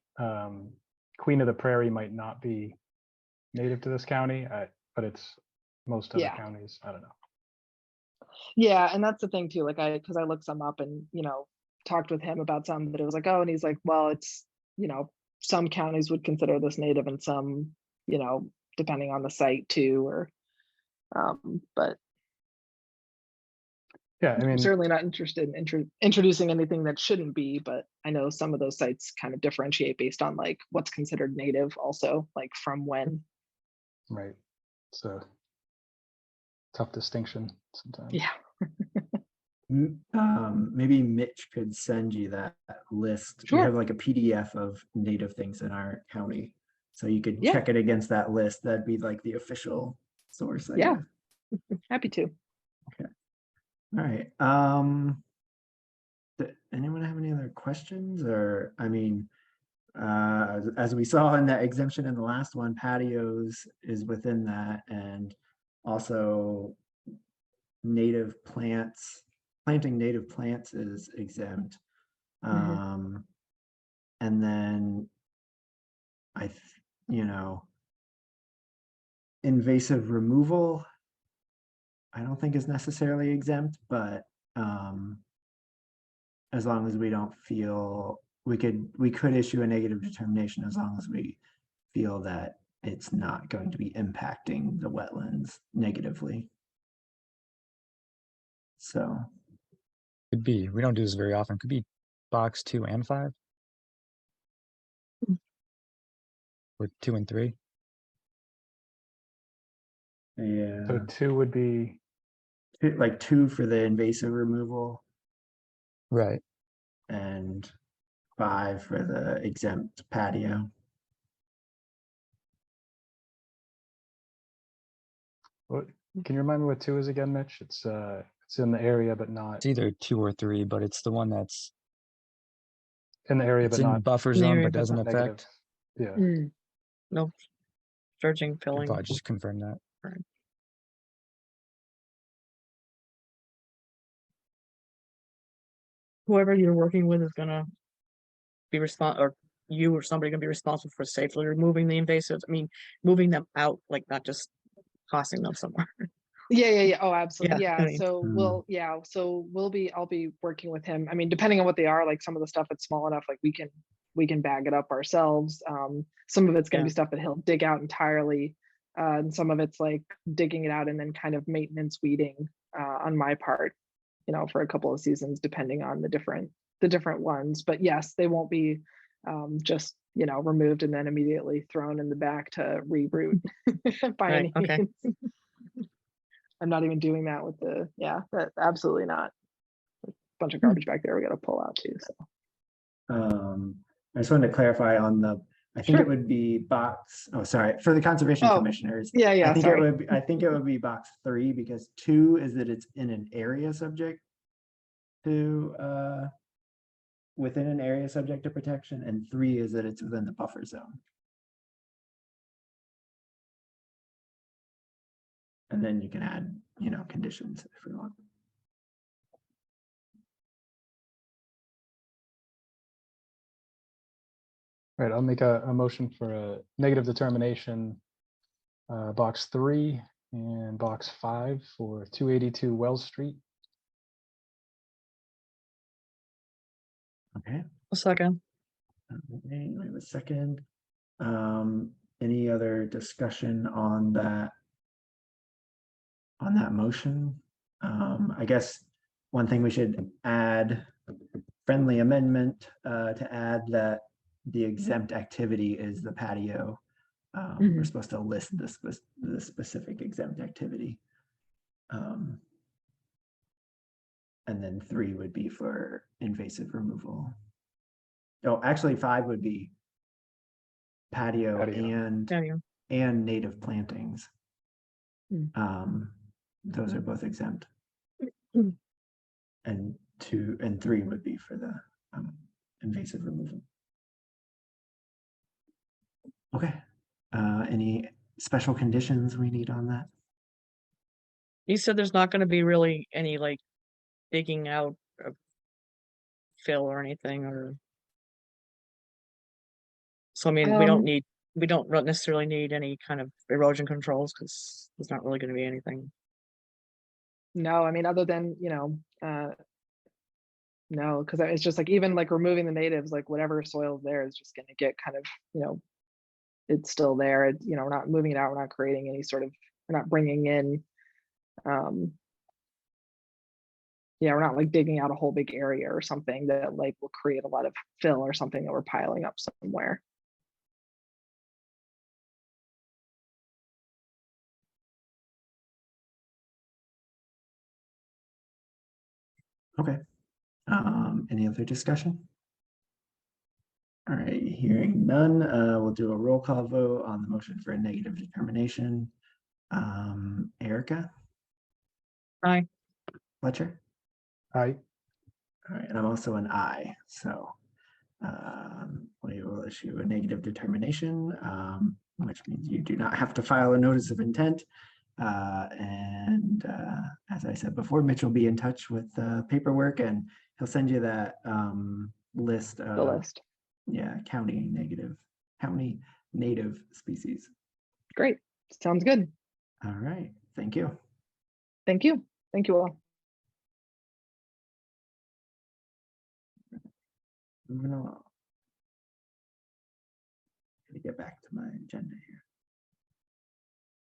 Queen of the Prairie might not be native to this county, but it's most other Yeah. counties. I don't know. yeah, and that's the thing too. Like because I looked some up and talked with him about some, but it was like, oh, and he's like, well, it's some counties would consider this native, and some, depending on the site too, or but Yeah, I I'm mean, certainly not interested in introducing anything that shouldn't be, but I know some of those sites kind of differentiate based on like what's considered native also, like from when. right. It's a tough distinction sometimes. Yeah. Maybe Mitch could send you that list. We Sure. have like a PDF of native things in our county. So you could Yeah. check it against that list. That'd be like the official source. I Yeah. guess. Happy to. All right. Anyone have any other questions? Or, I mean, as we saw in that exemption in the last one, patios is within that, and also native plants, planting native plants is exempt. Mhm. And then invasive removal, I don't think is necessarily exempt, but as long as we don't feel we could issue a negative determination as long as we feel that it's not going to be impacting the wetlands negatively. So Could be. We don't do this very often. Could be box 2 and 5. Or 2 and 3. yeah, So 2 would be like 2 for the invasive removal Right. and 5 for the exempt patio. what? Can you remind me what 2 is again, Mitch? It's in the area, but not It's either 2 or 3, but it's the one that's in the area, it's but in not buffer In the zone area, but but doesn't not negative. affect. Yeah. No surging, I'll filling. probably just confirm that. Whoever you're working with is gonna be or you or somebody gonna be responsible for safely removing the invasives. I mean, moving them out, like not just tossing them somewhere. Yeah. Oh, absolutely. Yeah, Yeah. I mean- So I'll be working with him. I mean, depending on what they are, like some of the stuff that's small enough, like we can bag it up ourselves. Some of it's going to Yeah. be stuff that he'll dig out entirely. And some of it's like digging it out and then kind of maintenance weeding on my part, you know, for a couple of seasons, depending on the different ones. But yes, they won't be just, you know, removed and then immediately thrown in the back to reroot by Right, any okay. means. I'm not even doing that with absolutely not. A bunch of garbage back there we got to pull out too. So I just wanted to clarify on the, I think Sure. it would be box, oh, sorry, for the conservation Oh, commissioners. yeah, I think sorry. I think it would be box 3 because 2 is that it's in an area subject to within an area subject to protection, and 3 is that it's within the buffer zone. And then you can add, you know, conditions if you want. All right, I'll make a motion for a negative determination, box 3 and box 5 for 282 Wells Street. Okay. A second. Okay, wait a second. Any other discussion on that motion? I guess one thing we should add, friendly amendment to add that the exempt activity is the patio. We're supposed to list the specific exempt activity. And then 3 would be for invasive removal. Oh, actually 5 would be patio. Patio. and native plantings. Hmm. Those are both exempt. Hmm. And 2 and 3 would be for the invasive removal. Okay. Any special conditions we need on that? You said there's not gonna be really any like digging out of fill or anything, or. So I mean, we don't necessarily need any kind of erosion controls because there's not really gonna be anything. No, I mean, other than, you know, no, because it's just like even like removing the natives, like whatever soil's there is just going to get kind of, you know, it's still there. You know, we're not moving it out. We're not creating any sort of, we're not bringing in, yeah, we're not like digging out a whole big area or something that like will create a lot of fill or something that we're piling up somewhere. Okay. Any other discussion? All right, hearing none, we'll do a roll call vote on the motion for a negative determination. Erica? Aye. Fletcher? Aye. All right, and I'm also an aye, so we will issue a negative determination, which means you do not have to file a notice of intent. And as I said before, Mitch will be in touch with paperwork and he'll send you that list of The list. Yeah, county native species. Great. Sounds good. All right, thank you. Thank you. Thank you all. Moving along. Let me get back to my agenda here.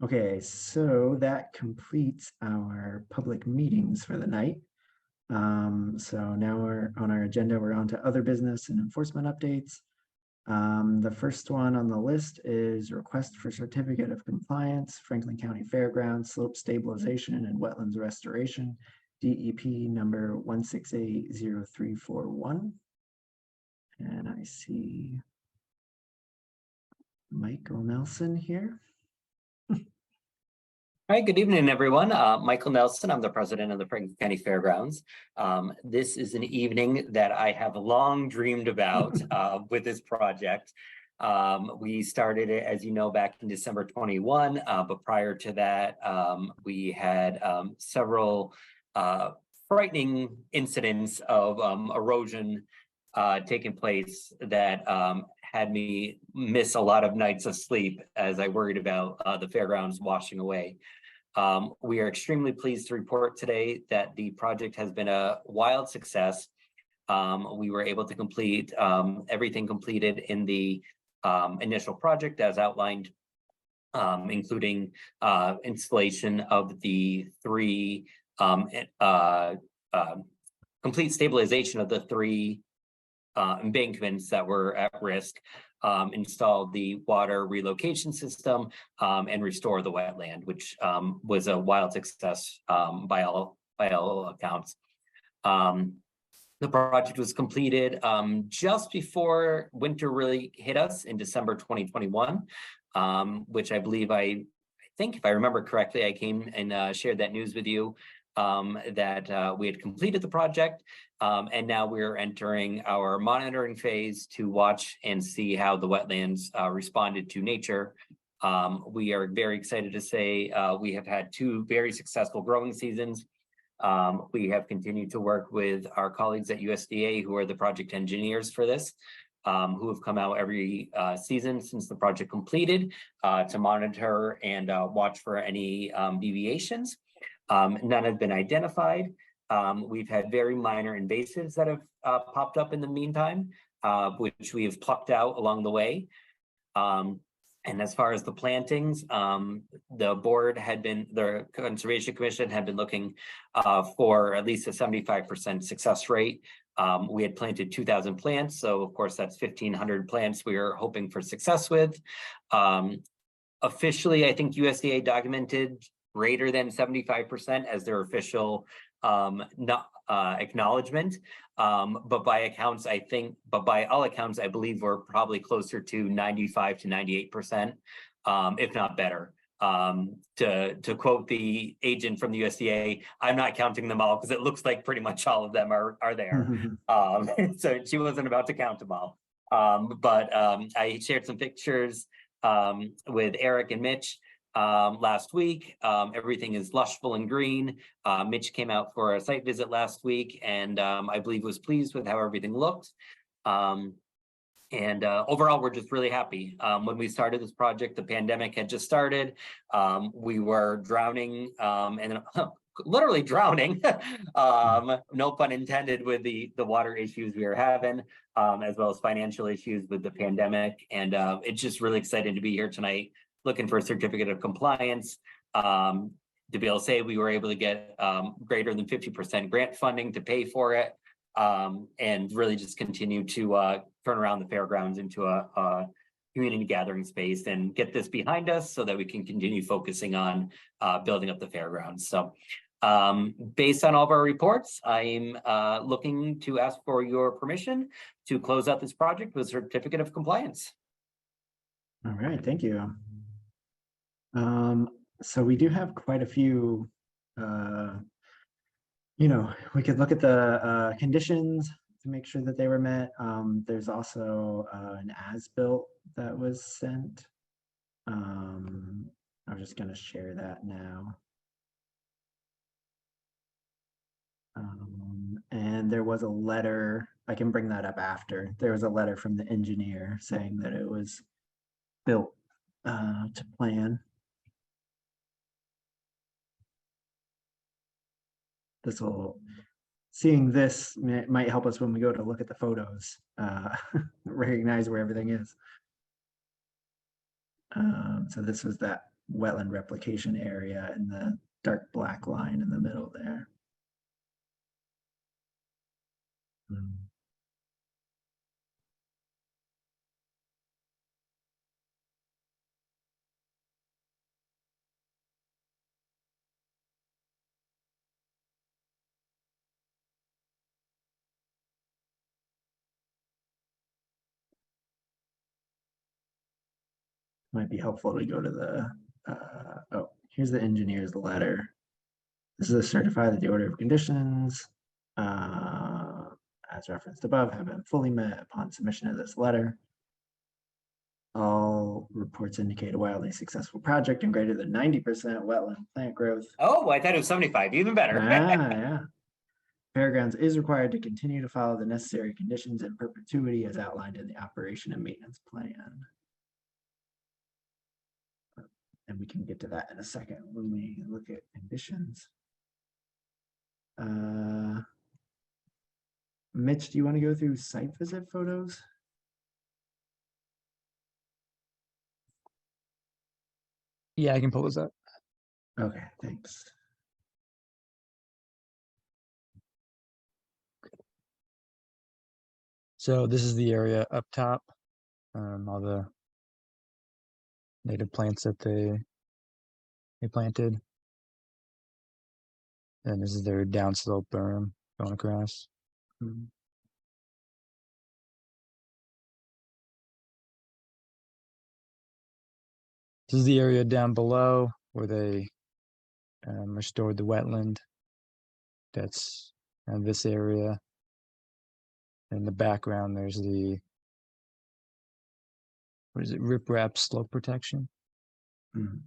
Okay, so that completes our public meetings for the night. So now we're on our agenda, we're on to other business and enforcement updates. The first one on the list is request for certificate of compliance, Franklin County Fairgrounds, slope stabilization and wetlands restoration, DEP number 1680341. And I see Michael Nelson here. All right, good evening, everyone. Michael Nelson, I'm the president of the Franklin County Fairgrounds. This is an evening that I have long dreamed about with this project. We started it, as you know, back in December 21, but prior to that, we had several frightening incidents of erosion taking place that had me miss a lot of nights of sleep as I worried about the fairgrounds washing away. We are extremely pleased to report today that the project has been a wild success. We were able to complete everything completed in the initial project as outlined including installation of the three complete stabilization of the three embankments that were at risk, installed the water relocation system, and restore the wetland, which was a wild success by all accounts. The project was completed just before winter really hit us in December 2021, which I believe I think, if I remember correctly, I came and shared that news with you, that we had completed the project. And now we're entering our monitoring phase to watch and see how the wetlands responded to nature. We are very excited to say we have had 2 very successful growing seasons. We have continued to work with our colleagues at USDA, who are the project engineers for this, who have come out every season since the project completed to monitor and watch for any deviations. None have been identified. We've had very minor invasives that have popped up in the meantime, which we have plucked out along the way. And as far as the plantings, the Conservation Commission had been looking for at least a 75% success rate. We had planted 2,000 plants, so of course that's 1,500 plants we are hoping for success with. Officially, I think USDA documented greater than 75% as their official acknowledgement. But by all accounts, I believe we're probably closer to 95 to 98%, if not better. To quote the agent from the USDA, I'm not counting them all because it looks like pretty much all of them are there. So she wasn't about to count them all. But I shared some pictures with Eric and Mitch last week. Everything is lushful and green. Mitch came out for a site visit last week and I believe was pleased with how everything looked. And overall, we're just really happy. When we started this project, the pandemic had just started. We were drowning and literally drowning, no pun intended, with the water issues we were having, as well as financial issues with the pandemic. And it's just really exciting to be here tonight, looking for a certificate of compliance, to be able to say we were able to get greater than 50% grant funding to pay for it, and really just continue to turn around the fairgrounds into a community gathering space and get this behind us so that we can continue focusing on building up the fairgrounds. So based on all of our reports, I'm looking to ask for your permission to close out this project with a certificate of compliance. All right, thank you. So we do have quite a few, we could look at the conditions to make sure that they were met. There's also an as-built that was sent. I'm just going to share that now. And there was a letter, I can bring that up after. There was a letter from the engineer saying that it was built to plan. Seeing this might help us when we go to look at the photos, recognize where everything is. So this was that wetland replication area and the dark black line in the middle there. Might be helpful to go to the, oh, here's the engineer's letter. This is a certify that the order of conditions, as referenced above, have been fully met upon submission of this letter. All reports indicate a wildly successful project and greater than 90% wetland plant growth. Oh, I thought it was 75, even better. Yeah. Fairgrounds is required to continue to follow the necessary conditions in perpetuity as outlined in the operation and maintenance plan. And we can get to that in a second when we look at conditions. Mitch, do you want to go through site visit photos? Yeah, I can pull this up. Okay, thanks. So this is the area up top, all the native plants that they planted. And this is their downslope berm going across. Mhm. This is the area down below where they restored the wetland. That's this area. In the background, there's the, what is it, riprap slope protection. Mhm.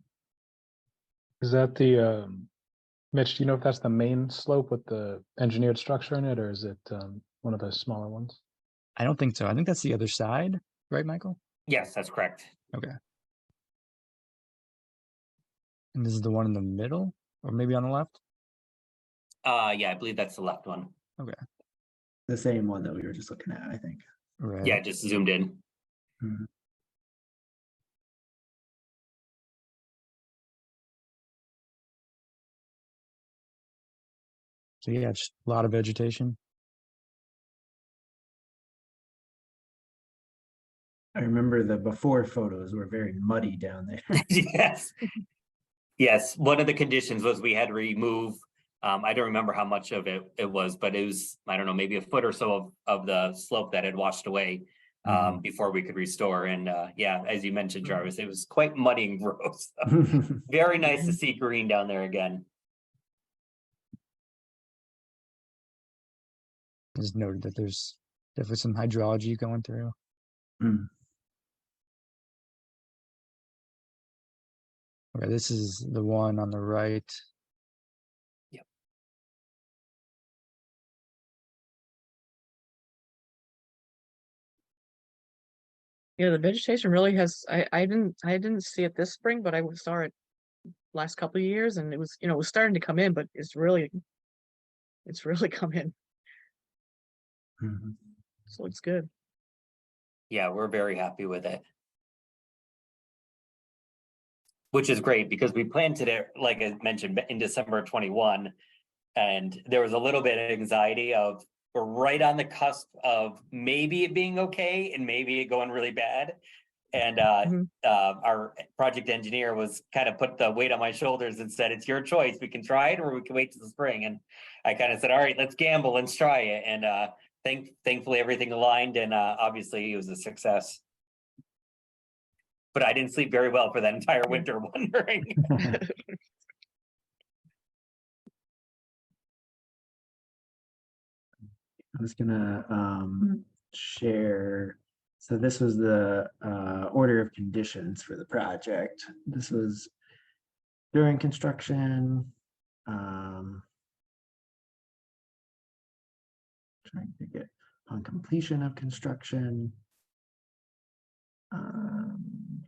Is that the, Mitch, do you know if that's the main slope with the engineered structure in it, or is it one of the smaller ones? I don't think so. I think that's the other side, right, Michael? Yes, that's correct. Okay. And this is the one in the middle, or maybe on the left? Yeah, I believe that's the left one. Okay. The same one that we were just looking at, I think. Right. Yeah, just zoomed in. Mhm. So yeah, just a lot of vegetation. I remember the before photos were very muddy down there. Yes. Yes, one of the conditions was we had to remove, I don't remember how much of it was, but it was, I don't know, maybe a foot or so of the slope that had washed away Mhm. before we could restore. And yeah, as you mentioned, Jarvis, it was quite muddy and gross. Very nice to see green down there again. I just noted that there's definitely some hydrology going through. Mm. Okay, this is the one on the right. Yep. Yeah, the vegetation really has, I didn't see it this spring, but I saw it last couple of years, and it was, it was starting to come in, but it's really come in. Mhm. So it's good. Yeah, we're very happy with it. Which is great because we planted it, like I mentioned, in December of 21. And there was a little bit of anxiety of we're right on the cusp of maybe it being okay and maybe it going really bad. And our project engineer was kind of put the weight on my shoulders and said, it's your choice. We can try it or we can wait till the spring. And I kind of said, all right, let's gamble, let's try it. And thankfully everything aligned, and obviously it was a success. But I didn't sleep very well for that entire winter wondering. I was gonna share. So this was the order of conditions for the project. This was during construction. Trying to get on completion of construction.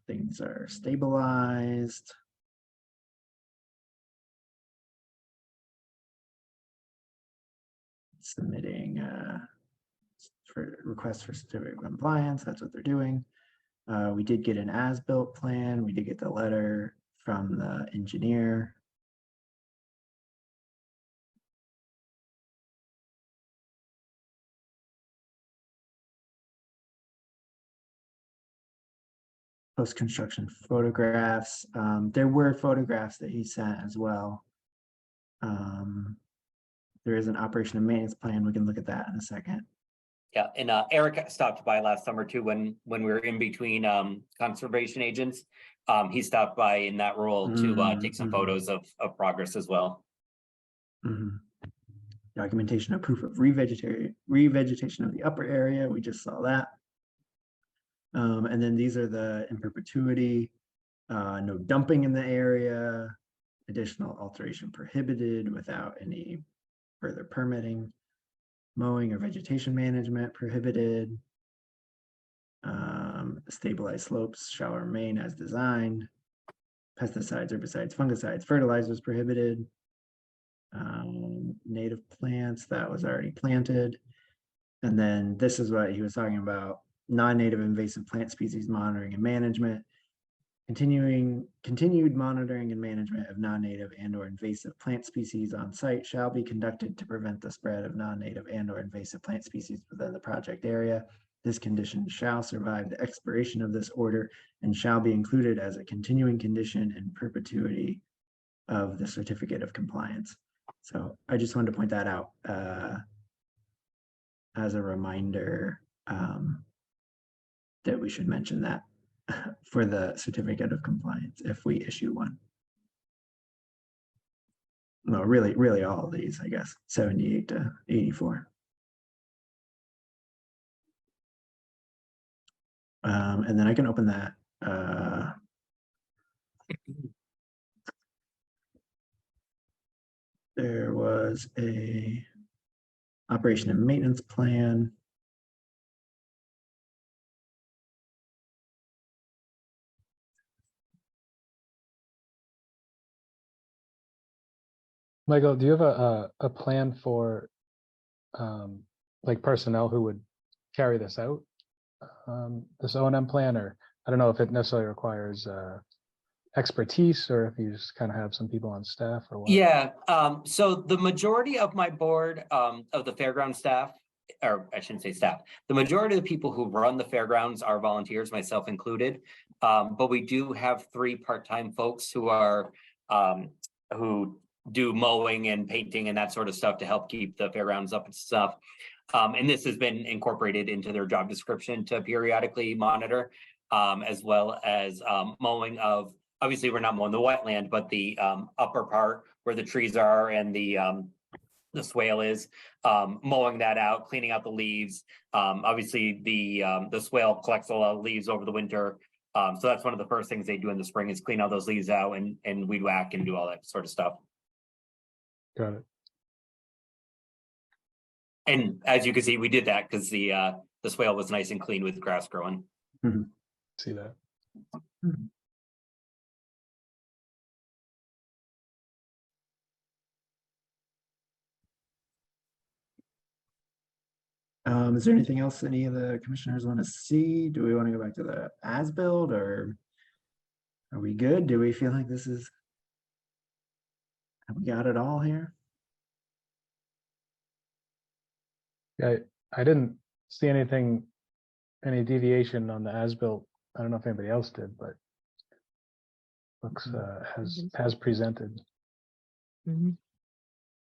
Things are stabilized. Submitting for requests for certificate of compliance. That's what they're doing. We did get an as-built plan. We did get the letter from the engineer. Post-construction photographs. There were photographs that he sent as well. There is an operation and maintenance plan. We can look at that in a second. Yeah, and Eric stopped by last summer too when we were in between conservation agents. He stopped by in that role to take some photos of progress as well. Documentation of proof of revegetation of the upper area. We just saw that. And then these are the in perpetuity, no dumping in the area, additional alteration prohibited without any further permitting, mowing or vegetation management prohibited, stabilized slopes shall remain as designed, pesticides, herbicides, fungicides, fertilizers prohibited, native plants that was already planted. And then this is what he was talking about, non-native invasive plant species monitoring and management. Continued monitoring and management of non-native and or invasive plant species on site shall be conducted to prevent the spread of non-native and or invasive plant species within the project area. This condition shall survive the expiration of this order and shall be included as a continuing condition in perpetuity of the certificate of compliance. So I just wanted to point that out as a reminder that we should mention that for the certificate of compliance if we issue one. No, really all of these, I guess, 78 to 84. And then I can open that. There was a operation and maintenance plan. Michael, do you have a plan for like personnel who would carry this out? This O&M plan, or I don't know if it necessarily requires expertise or if you just kind of have some people on staff or what? Yeah, so the majority of my board of the fairground staff, or I shouldn't say staff, the majority of the people who run the fairgrounds are volunteers, myself included. But we do have 3 part-time folks who are who do mowing and painting and that sort of stuff to help keep the fairgrounds up and stuff. And this has been incorporated into their job description to periodically monitor, as well as mowing of, obviously we're not mowing the wetland, but the upper part where the trees are and the swale is, mowing that out, cleaning out the leaves. Obviously the swale collects a lot of leaves over the winter. So that's one of the first things they do in the spring is clean all those leaves out and weed whack and do all that sort of stuff. Got it. And as you can see, we did that because the swale was nice and clean with grass growing. Mm-hmm. See that. Is there anything else any of the commissioners want to see? Do we want to go back to the as-built, or are we good? Do we feel like this is, have we got it all here? Yeah, I didn't see anything, any deviation on the as-built. I don't know if anybody else did, but looks as presented. Mm-hmm.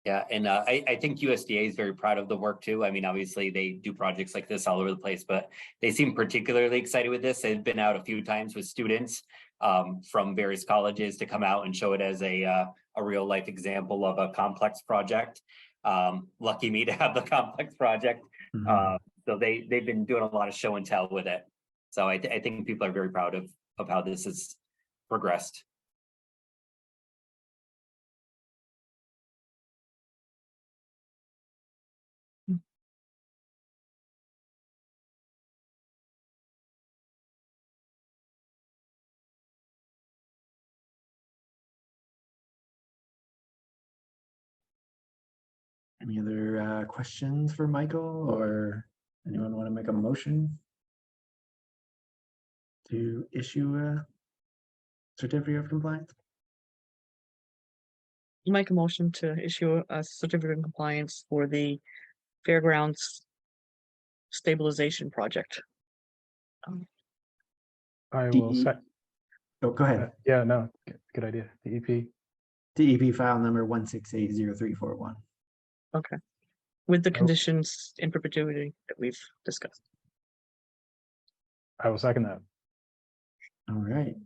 Yeah, and I think USDA is very proud of the work too. I mean, obviously they do projects like this all over the place, but they seem particularly excited with this. They've been out a few times with students from various colleges to come out and show it as a real life example of a complex project. Lucky me to have the complex project. So they've been doing a lot of show and tell with it. So I think people are very proud of how this has progressed. Any other questions for Michael, or anyone want to make a motion to issue a certificate of compliance? Make a motion to issue a certificate of compliance for the fairgrounds stabilization project. I will DE set. Oh, go ahead. Yeah, no, good idea. DEP. DEP file number 1680341. Okay. With the Oh. conditions in perpetuity that we've discussed. I will second that. All right.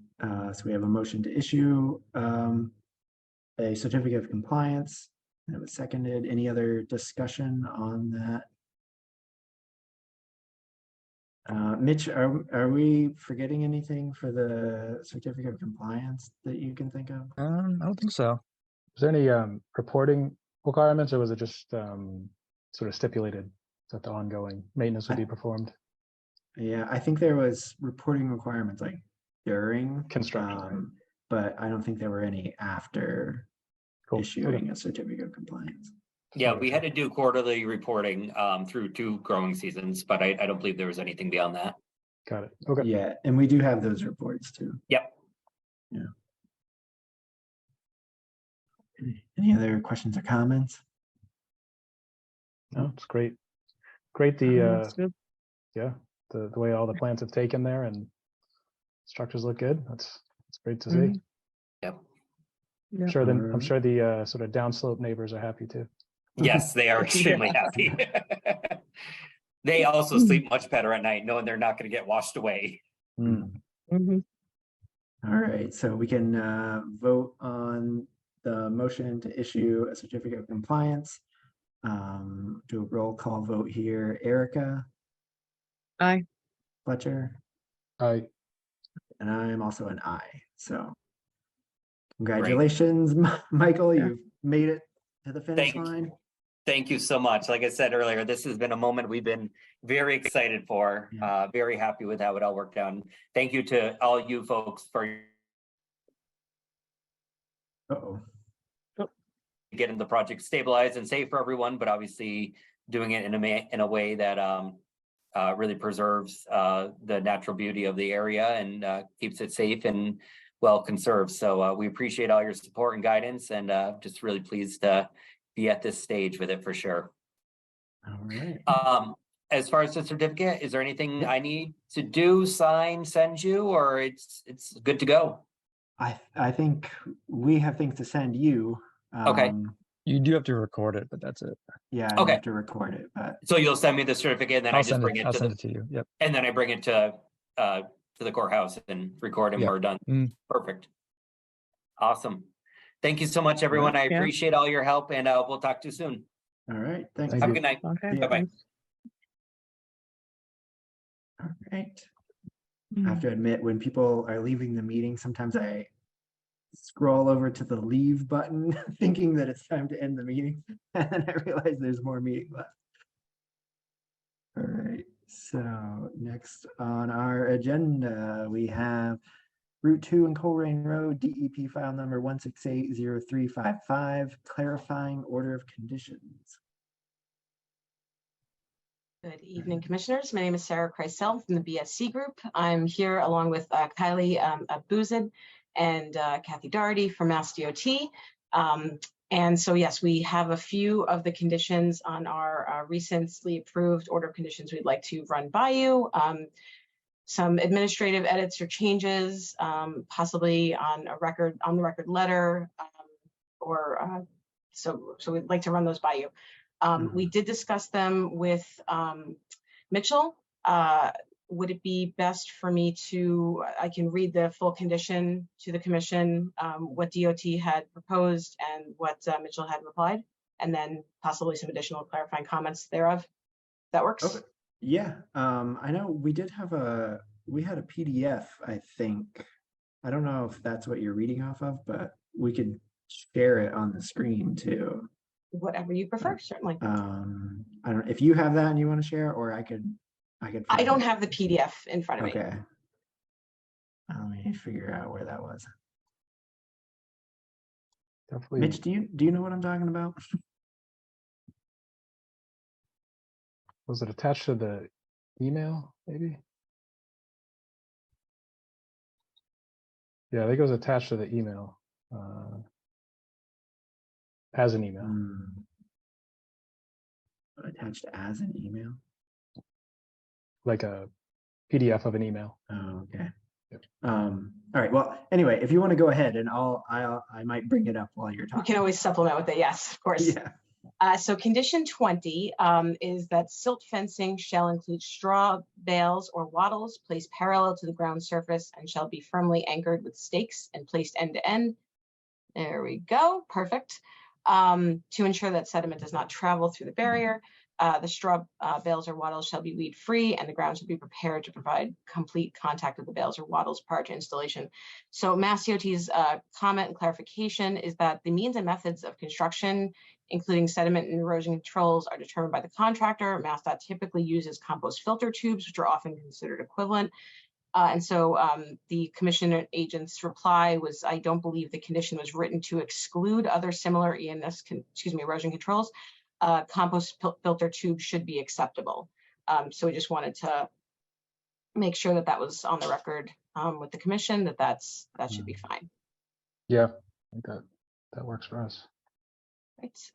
So we have a motion to issue a certificate of compliance. And it was seconded. Any other discussion on that? Mitch, are we forgetting anything for the certificate of compliance that you can think of? I don't think so. Is there any reporting requirements, or was it just sort of stipulated that the ongoing maintenance would be performed? Yeah, I think there was reporting requirements like during Construction. but I don't think there were any after Cool. issuing Okay. a certificate of compliance. Yeah, we had to do quarterly reporting through 2 growing seasons, but I don't believe there was anything beyond that. Got it. Okay. Yeah, and we do have those reports too. Yep. Any other questions or comments? No, it's great. Great, That's the good. yeah, the way all the plants have taken there and structures look good. That's great to see. Mhm. Yep. Yeah. I'm sure the sort of downslope neighbors are happy too. Yes, they are extremely happy. They also sleep much better at night, knowing they're not going to get washed away. Mm. Mhm. All right, so we can vote on the motion to issue a certificate of compliance. Do a roll call vote here. Erica, Aye. Fletcher, I and I'm also an aye. So congratulations, Michael. Yeah. You've made it to the finish Thank you. line. Thank you so much. Like I said earlier, this has been a moment we've been very excited for, very happy with how it all worked out. And thank you to all you folks for Uh-oh. getting the project stabilized and safe for everyone, but obviously doing it in a way that really preserves the natural beauty of the area and keeps it safe and well conserved. So we appreciate all your support and guidance, and just really pleased to be at this stage with it for sure. All right. As far as the certificate, is there anything I need to do, sign, send you, or it's good to go? I think we have things to send you. Okay. You do have to record it, but that's it. Yeah, I Okay. have to record it, but So you'll send me the certificate, and then I just bring it I'll to send the, it to you. Yep. and then I bring it to the courthouse and record them. Yeah. We're done. Mm. Perfect. Awesome. Thank you so much, everyone. I Yeah. appreciate all your help, and we'll talk to you soon. all right. Thanks. Thank Have a you. good night. Okay. Yeah. Bye-bye. thanks. All right. Mhm. I have to admit, when people are leaving the meeting, sometimes I scroll over to the leave button thinking that it's time to end the meeting. And then I realize there's more meeting left. All right. So next on our agenda, we have Route 2 and Coleraine Road, DEP file number 1680355, clarifying order of conditions. Good evening, commissioners. My name is Sarah Kreisel from the BSC Group. I'm here along with Kylie Boozid and Kathy Doherty from Mass DOT. And so, yes, we have a few of the conditions on our recently approved order of conditions we'd like to run by you. Some administrative edits or changes, possibly on the record letter, so we'd like to run those by you. We did discuss them with Mitchell. Would it be best for me to, I can read the full condition to the commission, what DOT had proposed and what Mitchell had replied, and then possibly some additional clarifying comments thereof. That works? Okay. Yeah, I know we had a PDF, I think. I don't know if that's what you're reading off of, but we could share it on the screen too. Whatever you prefer, certainly. I don't know if you have that and you want to share, or I could. I don't have the PDF in front of me. Okay. Let me figure out where that was. Definitely. Mitch, do you know what I'm talking about? Was it attached to the email, maybe? Yeah, I think it was attached to the email. As an email. Attached as an email. Like a PDF of an email. Oh, okay. Yep. All right. Well, anyway, if you want to go ahead, and I might bring it up while you're We talking. can always supplement with it. Yes, of course. Yeah. So condition 20 is that silt fencing shall include straw bales or wattles placed parallel to the ground surface and shall be firmly anchored with stakes and placed end to end. There we go. Perfect. To ensure that sediment does not travel through the barrier. The straw bales or wattles shall be weed free and the ground should be prepared to provide complete contact with the bales or wattles prior to installation. So Mass DOT's comment and clarification is that the means and methods of construction, including sediment and erosion controls, are determined by the contractor. MassDOT typically uses compost filter tubes, which are often considered equivalent. And so the commission agent's reply was, I don't believe the condition was written to exclude other similar erosion controls. Compost filter tube should be acceptable. So we just wanted to make sure that that was on the record with the commission, that should be fine. Yeah, I think that works for us.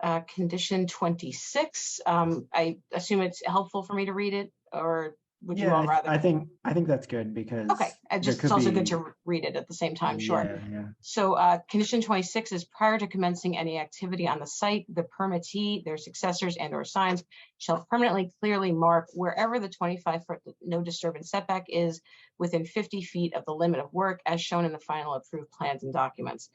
Right. Condition 26. I assume it's helpful for me to read it, or would you all rather? I think that's good because Okay, it's also good to read it at the same time. Sure. Yeah. So condition 26 is prior to commencing any activity on the site, the permittee, their successors and or signs shall permanently clearly mark wherever the 25-foot no disturbance setback is within 50 feet of the limit of work as shown in the final approved plans and documents.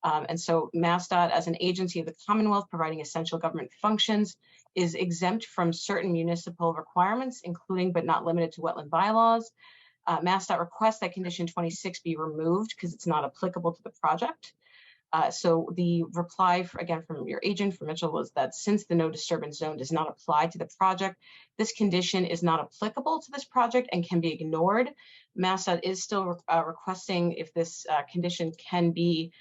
And so MassDOT, as an agency of the Commonwealth providing essential government functions, is exempt from certain municipal requirements, including but not limited to wetland bylaws. MassDOT requests that condition 26 be removed because it's not applicable to the project. So the reply, again, from your agent, from Mitchell, was that since the no disturbance zone does not apply to the project, this condition is not applicable to this project and can be ignored. MassDOT is still requesting if this condition can be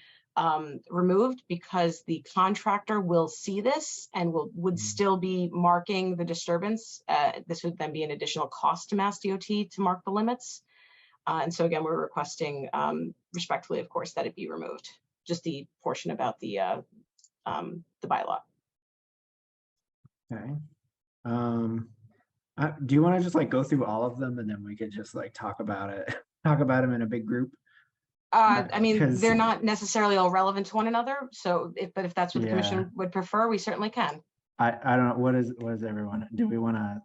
removed because the contractor will see this and would still be marking the disturbance. This would then be an additional cost to MassDOT to mark the limits. And so again, we're requesting respectfully, of course, that it be removed. Just the portion about the bylaw. Okay. Do you want to just like go through all of them and then we could just like talk about them in a big group? I mean, 'Cause- they're not necessarily all relevant to one another. So, but if that's what the commission would prefer, we certainly can. I don't know. What is everyone? Do we want to?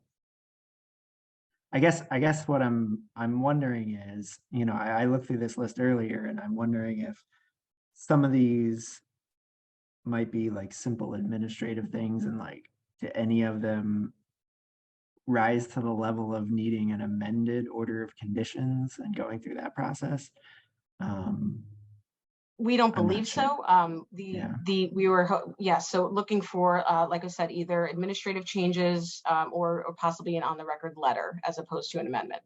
I guess what I'm wondering is, you know, I looked through this list earlier and I'm wondering if some of these might be like simple administrative things, and like, do any of them rise to the level of needing an amended order of conditions and going through that process? We don't I'm not believe sure. so. So looking for, like I said, either administrative changes or possibly an on the record letter as opposed to an amendment.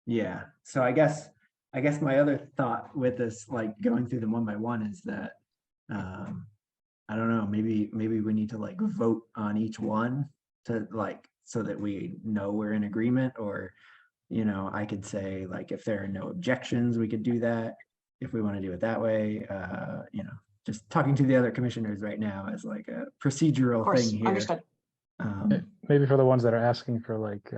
Yeah. So I guess my other thought with this, like going through them one by one, is that I don't know, maybe we need to like vote on each one to like, so that we know we're in agreement. Or, you know, I could say like, if there are no objections, we could do that if we want to do it that way. You know, just talking to the other commissioners right now as like a procedural thing here. Understood. Maybe for the ones that are asking for like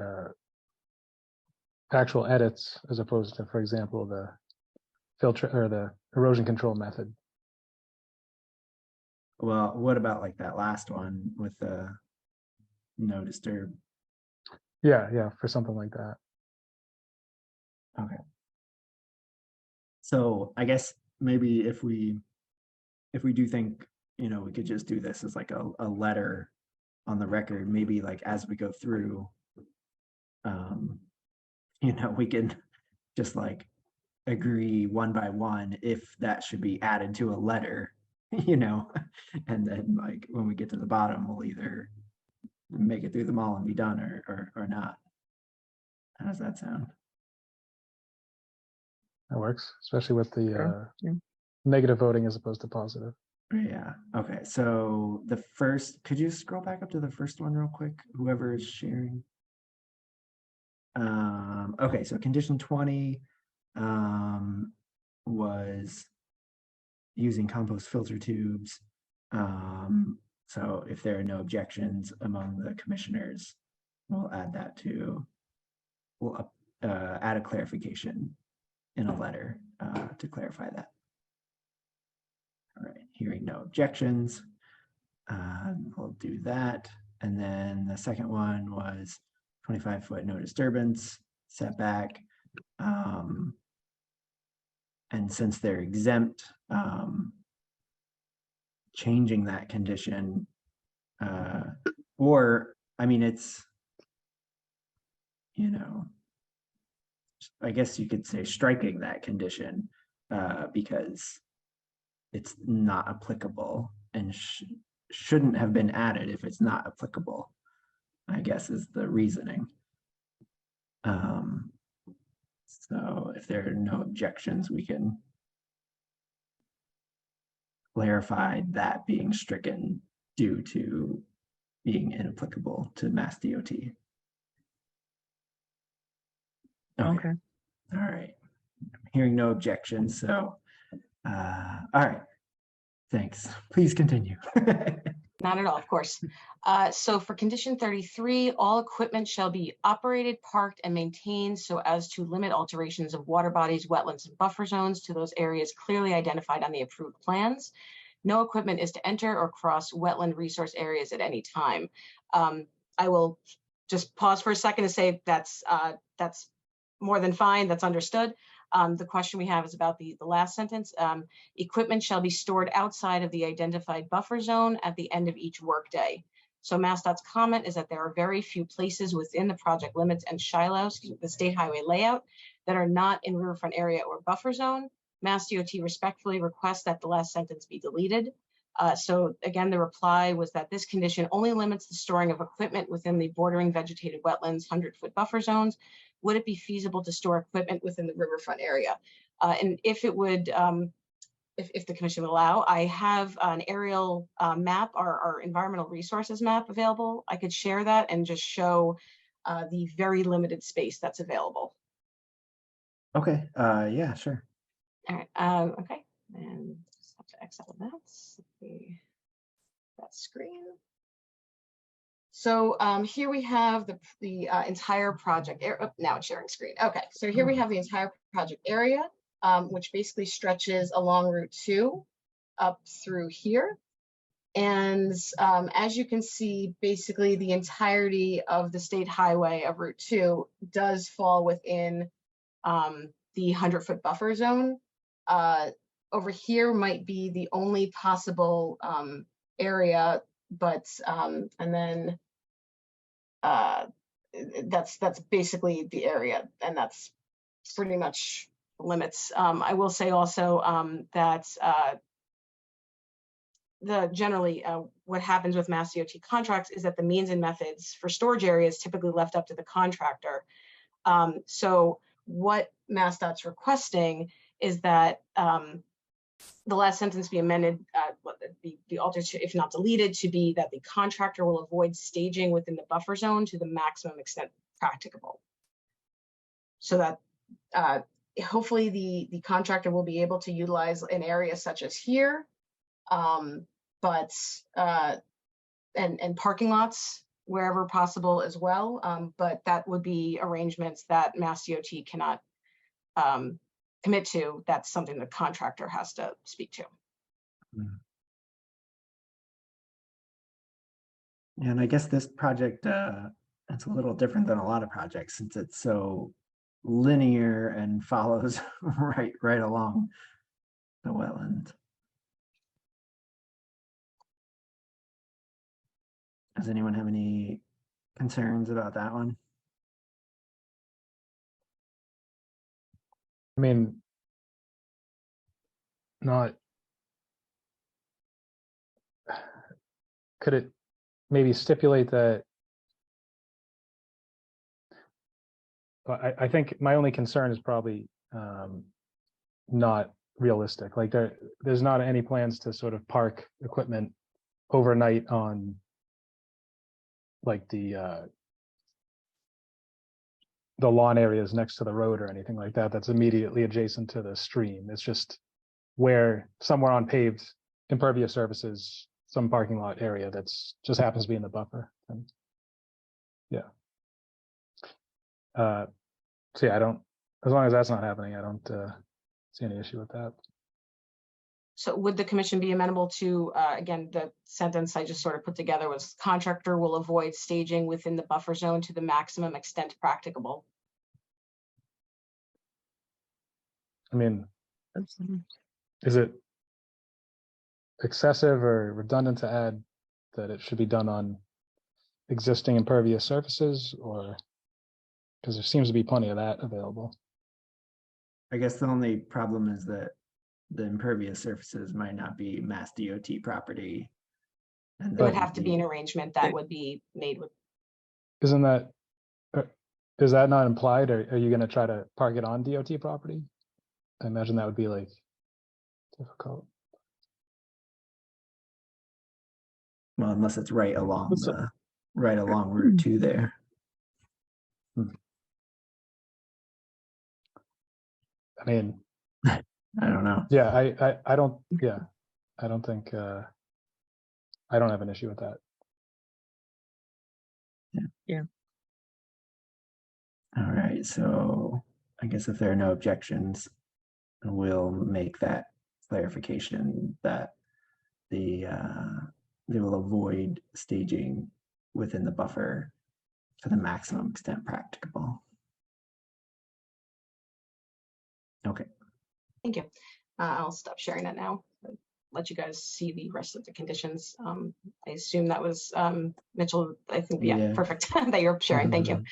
actual edits, as opposed to, for example, the filter or the erosion control method. Well, what about like that last one with the no disturb? Yeah, for something like that. Okay. So I guess maybe if we do think, you know, we could just do this as like a letter on the record, maybe like as we go through, you know, we can just like agree one by one if that should be added to a letter, you know, and then like when we get to the bottom, we'll either make it through them all and be done or not. How does that sound? That works, especially with the Sure. Yeah. negative voting as opposed to positive. Yeah. Okay. So the first, could you scroll back up to the first one real quick? Whoever is sharing. Okay. So condition 20 was using compost filter tubes. So if there are no objections among the commissioners, we'll add that we'll add a clarification in a letter to clarify that. All right, hearing no objections, we'll do that. And then the second one was 25-foot no disturbance setback. And since they're exempt, changing that condition, or I mean, it's, you know, I guess you could say striking that condition because it's not applicable and shouldn't have been added if it's not applicable, I guess is the reasoning. So if there are no objections, we'll clarified that being stricken due to being inapplicable to Mass DOT. Okay. All right. Hearing no objections, so, all right. Thanks. Please continue. Not at all, of course. So for condition 33, all equipment shall be operated, parked, and maintained so as to limit alterations of water bodies, wetlands, and buffer zones to those areas clearly identified on the approved plans. No equipment is to enter or cross wetland resource areas at any time. I will just pause for a second to say that's more than fine. That's understood. The question we have is about the last sentence. Equipment shall be stored outside of the identified buffer zone at the end of each workday. So MassDOT's comment is that there are very few places within the project limits and Shiloh, the state highway layout, that are not in riverfront area or buffer zone. MassDOT respectfully requests that the last sentence be deleted. So again, the reply was that this condition only limits the storing of equipment within the bordering vegetated wetlands 100-foot buffer zones. Would it be feasible to store equipment within the riverfront area? And if it would, if the commission would allow, I have an aerial map, our environmental resources map available. I could share that and just show the very limited space that's available. Okay, yeah, sure. All right, okay, and just have to X out of that screen. So here we have the entire project. Now it's sharing screen. Okay, so here we have the entire project area, which basically stretches along Route 2 up through here. And as you can see, basically the entirety of the state highway of Route 2 does fall within the 100-foot buffer zone. Over here might be the only possible area, but and then that's basically the area, and that's pretty much limits. I will say also that generally what happens with Mass DOT contracts is that the means and methods for storage areas typically left up to the contractor. So what MassDOT's requesting is that the last sentence be amended, be altered, if not deleted, to be that the contractor will avoid staging within the buffer zone to the maximum extent practicable. So that hopefully the contractor will be able to utilize an area such as here, but and parking lots wherever possible as well. But that would be arrangements that Mass DOT cannot commit to. That's something the contractor has to speak to. And I guess this project, it's a little different than a lot of projects since it's so linear and follows right along the wetland. Does anyone have any concerns about that one? I mean, could it maybe stipulate that? I think my only concern is probably not realistic. Like there's not any plans to sort of park equipment overnight on like the lawn areas next to the road or anything like that. That's immediately adjacent to the stream. It's just where somewhere on paved impervious surfaces, some parking lot area that's just happens to be in the buffer. And yeah. So yeah, as long as that's not happening, I don't see any issue with that. So would the commission be amenable to, again, the sentence I just sort of put together was contractor will avoid staging within the buffer zone to the maximum extent practicable? I mean, is it excessive or redundant to add that it should be done on existing impervious surfaces, or because there seems to be plenty of that available? I guess the only problem is that the impervious surfaces might not be Mass DOT property. And It would have to be an arrangement that would be made with. Isn't that, is that not implied, or are you going to try to park it on DOT property? I imagine that would be like difficult. Well, unless it's right along So- Route 2 there. I mean, I don't know. yeah, I don't, yeah, I don't think, I don't have an issue with that. All right, so I guess if there are no objections, we'll make that clarification that they will avoid staging within the buffer to the maximum extent practicable. Okay. Thank you. I'll stop sharing that now. Let you guys see the rest of the conditions. I assume that was Mitchell. I think, yeah, Yeah. perfect that you're sharing. Thank you.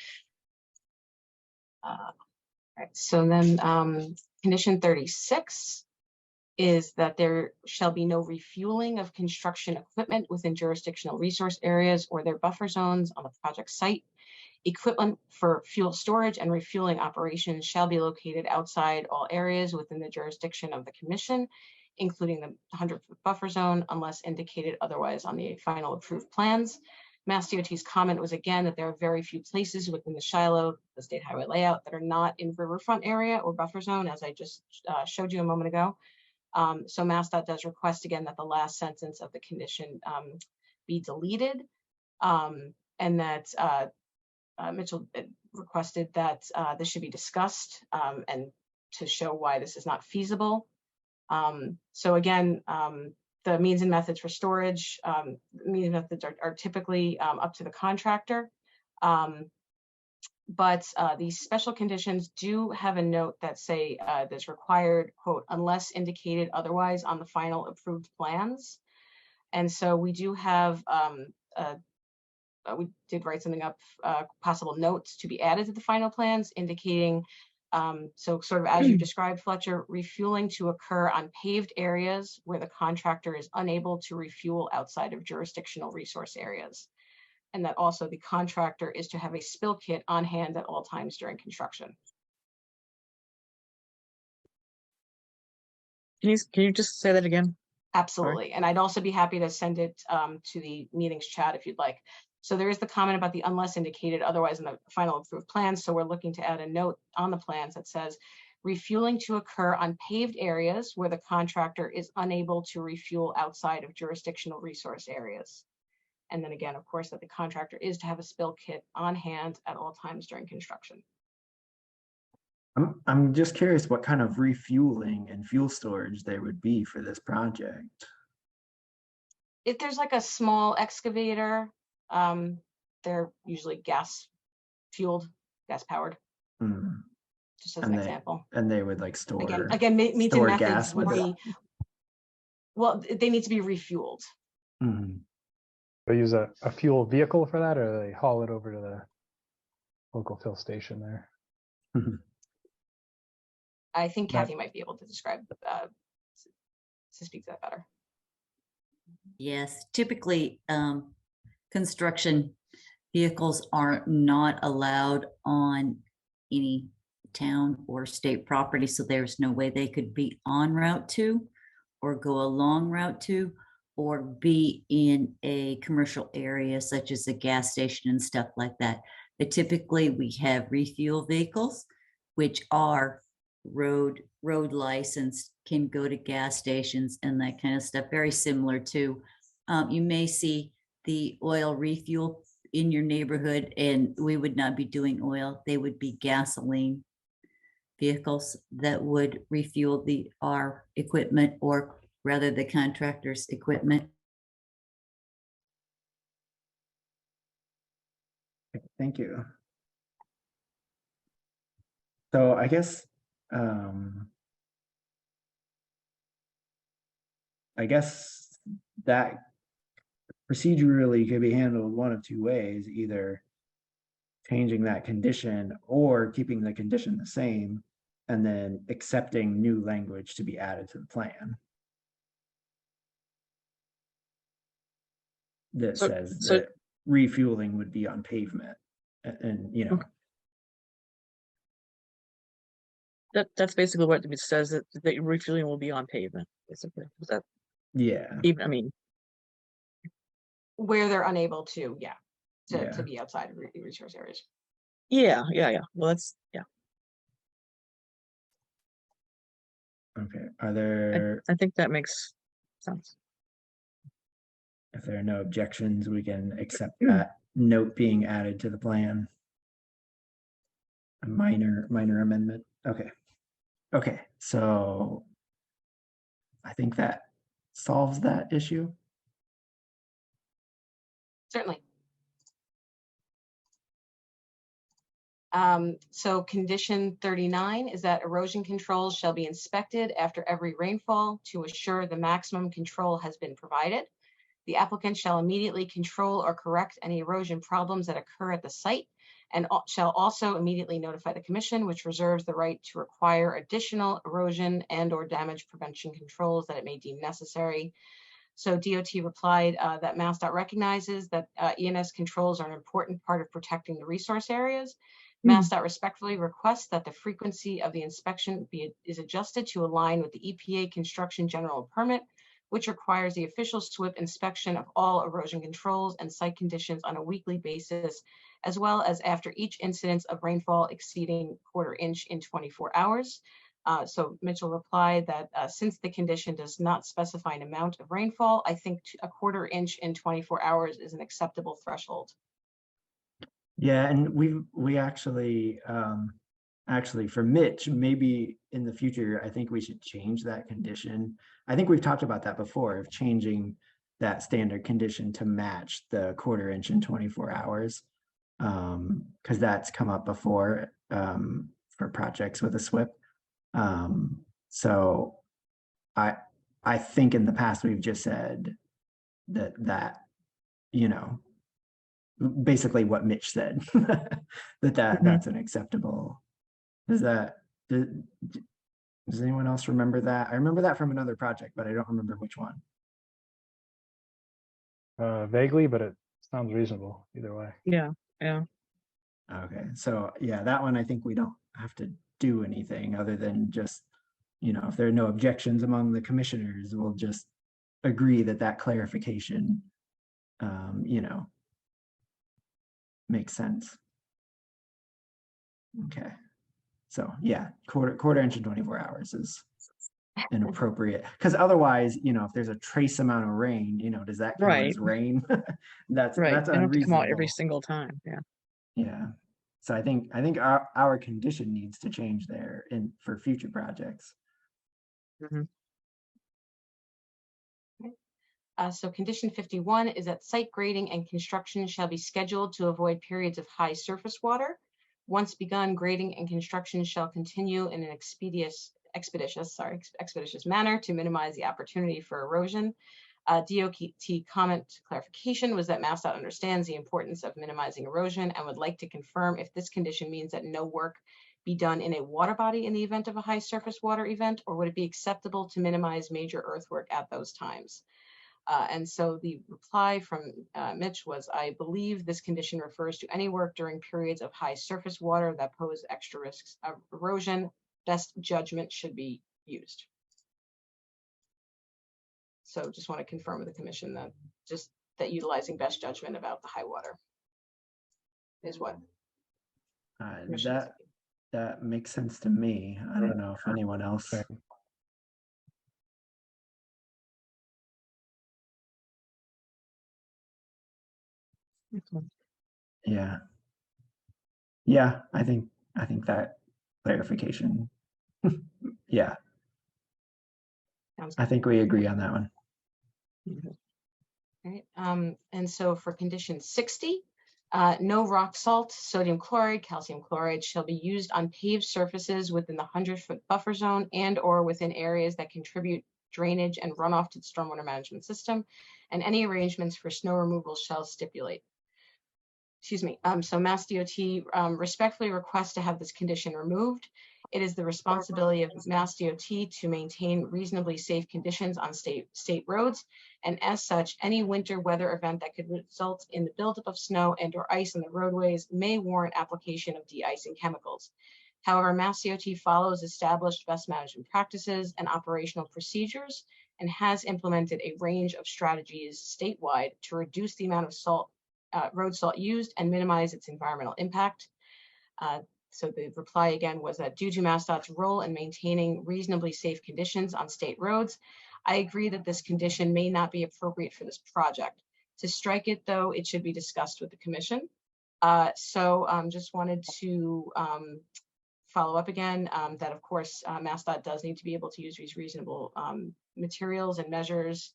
All right, so then condition 36 is that there shall be no refueling of construction equipment within jurisdictional resource areas or their buffer zones on the project site. Equipment for fuel storage and refueling operations shall be located outside all areas within the jurisdiction of the commission, including the 100-foot buffer zone, unless indicated otherwise on the final approved plans. Mass DOT's comment was again that there are very few places within the Shiloh, the state highway layout, that are not in riverfront area or buffer zone, as I just showed you a moment ago. So MassDOT does request again that the last sentence of the condition be deleted, and that Mitchell requested that this should be discussed and to show why this is not feasible. So again, the means and methods for storage, means and methods are typically up to the contractor. But these special conditions do have a note that say that's required, quote, unless indicated otherwise on the final approved plans. And so we do have, we did write something up, possible notes to be added to the final plans indicating, so sort of as you described, Fletcher, refueling to occur on paved areas where the contractor is unable to refuel outside of jurisdictional resource areas. And that also the contractor is to have a spill kit on hand at all times during construction. Can you just say that again? Absolutely. And I'd also be happy to send it to the meetings chat if you'd like. So there is the comment about the unless indicated otherwise in the final approved plans. So we're looking to add a note on the plans that says refueling to occur on paved areas where the contractor is unable to refuel outside of jurisdictional resource areas. And then again, of course, that the contractor is to have a spill kit on hand at all times during construction. I'm just curious what kind of refueling and fuel storage there would be for this project. If there's like a small excavator, they're usually gas fueled, gas powered, Mm. just as an example. And they would like store Again, means and store methods gas would with be, well, they need to be refueled. Mhm. They use a fuel vehicle for that, or they haul it over to the local fill station there? I think Right. Kathy might be able to describe, to speak to that better. Yes, typically, construction vehicles are not allowed on any town or state property, so there's no way they could be on Route 2 or go along Route 2 or be in a commercial area such as a gas station and stuff like that. But typically, we have refuel vehicles, which are road licensed, can go to gas stations and that kind of stuff, very similar to, you may see the oil refuel in your neighborhood, and we would not be doing oil. They would be gasoline vehicles that would refuel our equipment, or rather the contractor's equipment. Thank you. So I guess that procedurally could be handled one of two ways, either changing that condition or keeping the condition the same and then accepting new language to be added to the plan that says that refueling would be on pavement and you know. That's basically what it says, that refueling will be on pavement, basically. Is that, Yeah. even, I mean, where they're unable to, Yeah. to be outside of resource areas. Yeah. Well, that's, Okay, are there, I think that makes sense. if there are no objections, we can accept that note being added to the plan. A minor amendment. Okay, so I think that solves that issue. Certainly. So condition 39 is that erosion controls shall be inspected after every rainfall to assure the maximum control has been provided. The applicant shall immediately control or correct any erosion problems that occur at the site and shall also immediately notify the commission, which reserves the right to require additional erosion and/or damage prevention controls that it may deem necessary. So DOT replied that MassDOT recognizes that ENS controls are an important part of protecting the resource areas. MassDOT respectfully requests that the frequency of the inspection is adjusted to align with the EPA construction general permit, which requires the official SWIP inspection of all erosion controls and site conditions on a weekly basis, as well as after each incidence of rainfall exceeding 1/4 inch in 24 hours. So Mitchell replied that since the condition does not specify an amount of rainfall, I think 1/4 inch in 24 hours is an acceptable threshold. Yeah, and we actually for Mitch, maybe in the future, I think we should change that condition. I think we've talked about that before, of changing that standard condition to match the 1/4 inch in 24 hours. Because that's come up before for projects with a SWIP. So I think in the past we've just said that you know, basically what Mitch said, that's an acceptable. Does anyone else remember that? I remember that from another project, but I don't remember which one. Vaguely, but it sounds reasonable either way. Yeah. Okay, so yeah, that one I think we don't have to do anything other than just, if there are no objections among the commissioners, we'll just agree that clarification, makes sense. Okay, so yeah, 1/4 inch in 24 hours is an appropriate, because otherwise, if there's a trace amount of rain, does that count as rain? That's Right. that's They don't have to come out every unreasonable. single time. Yeah. Yeah. So I think our condition needs to change there for future projects. So condition 51 is that site grading and construction shall be scheduled to avoid periods of high surface water. Once begun, grading and construction shall continue in an expeditious manner to minimize the opportunity for erosion. DOT comment clarification was that MassDOT understands the importance of minimizing erosion and would like to confirm if this condition means that no work be done in a water body in the event of a high surface water event, or would it be acceptable to minimize major earthwork at those times? And so the reply from Mitch was, I believe this condition refers to any work during periods of high surface water that pose extra risks of erosion. Best judgment should be used. So just want to confirm with the commission that utilizing best judgment about the high water is what. That makes sense to me. I don't know if anyone else. Yeah. Yeah, I think that clarification. Yeah. I think we agree on that one. All right. And so for condition 60, no rock salt, sodium chloride, calcium chloride shall be used on paved surfaces within the 100-foot buffer zone and/or within areas that contribute drainage and runoff to the stormwater management system, and any arrangements for snow removal shall stipulate. Excuse me. So MassDOT respectfully requests to have this condition removed. It is the responsibility of MassDOT to maintain reasonably safe conditions on state roads, and as such, any winter weather event that could result in the buildup of snow and/or ice on the roadways may warrant application of de-icing chemicals. However, MassDOT follows established best management practices and operational procedures and has implemented a range of strategies statewide to reduce the amount of salt, road salt used and minimize its environmental impact. So the reply again was that due to MassDOT's role in maintaining reasonably safe conditions on state roads, I agree that this condition may not be appropriate for this project. To strike it, though, it should be discussed with the commission. Just wanted to follow up again that, of course, MassDOT does need to be able to use these reasonable materials and measures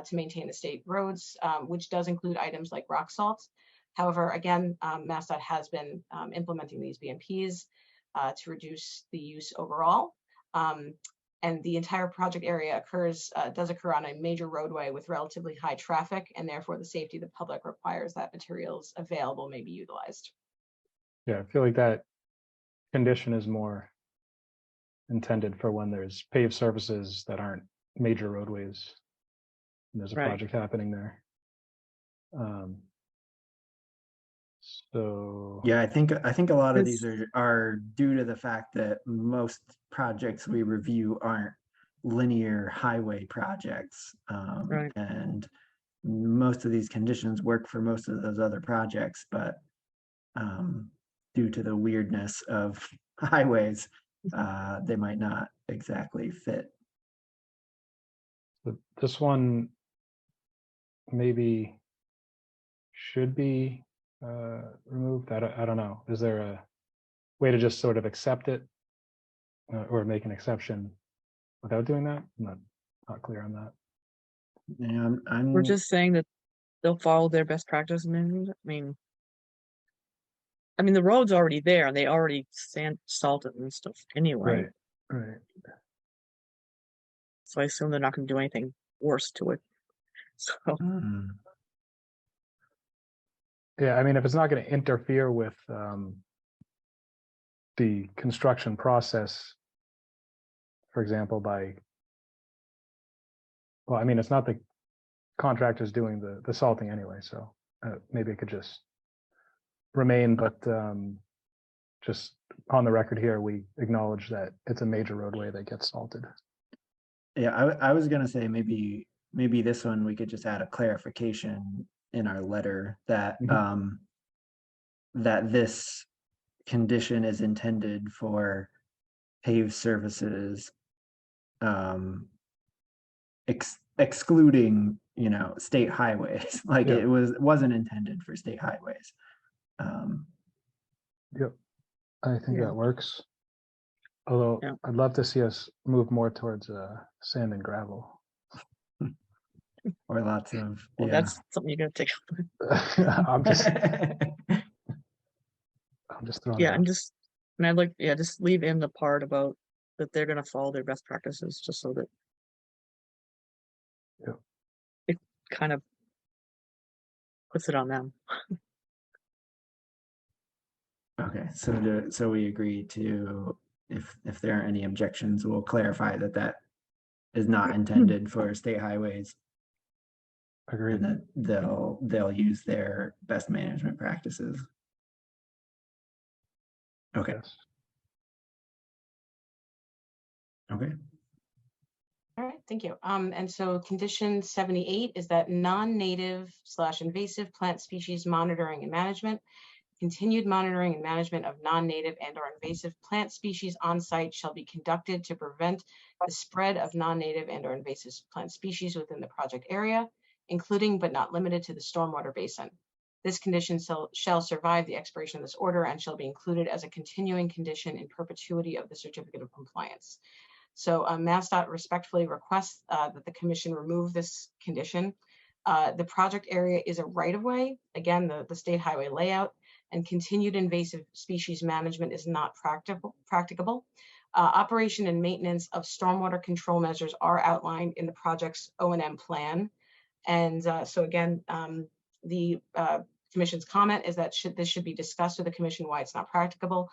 to maintain the state roads, which does include items like rock salt. However, again, MassDOT has been implementing these BMPs to reduce the use overall. And the entire project area does occur on a major roadway with relatively high traffic, and therefore the safety of the public requires that materials available may be utilized. Yeah, I feel like that condition is more intended for when there's paved surfaces that aren't major roadways. And there's a Right. project happening there. So Yeah, I think a lot of these are due to the fact that most projects we review aren't linear highway projects. Right. And most of these conditions work for most of those other projects, but due to the weirdness of highways, they might not exactly fit. this one maybe should be removed. I don't know. Is there a way to just sort of accept it or make an exception without doing that? I'm not clear on that. Yeah, We're just saying that they'll follow their best practice management. I mean, the road's already there and they already salted and stuff anyway. Right. So I assume they're not going to do anything worse to it. So Yeah, I mean, if it's not going to interfere with the construction process, for example, well, I mean, it's not the contractors doing the salting anyway, so maybe it could just remain, but just on the record here, we acknowledge that it's a major roadway that gets salted. Yeah, I was gonna say maybe this one we could just add a clarification in our letter that that this condition is intended for paved surfaces, excluding, state highways. Like Yeah. it wasn't intended for state highways. Yep, I think Yeah. that works. Although Yeah. I'd love to see us move more towards sand and gravel. Or lots of, well, yeah. that's something you're going to take. I'm just throwing Yeah, it out. I'd like, just leave in the part about that they're going to follow their best practices, just so that Yep. it kind of puts it on them. Okay, so we agree to, if there aren't any objections, we'll clarify that is not intended for state highways, Agreed. and that they'll use their best management practices. Okay. Yes. Okay. All right, thank you. And so condition 78 is that non-native / invasive plant species monitoring and management. Continued monitoring and management of non-native and/or invasive plant species on site shall be conducted to prevent the spread of non-native and/or invasive plant species within the project area, including but not limited to the stormwater basin. This condition shall survive the expiration of this order and shall be included as a continuing condition in perpetuity of the certificate of compliance. So MassDOT respectfully requests that the commission remove this condition. The project area is a right-of-way, again, the state highway layout, and continued invasive species management is not practicable. Operation and maintenance of stormwater control measures are outlined in the project's O&M plan. And so again, the commission's comment is that this should be discussed with the commission why it's not practicable.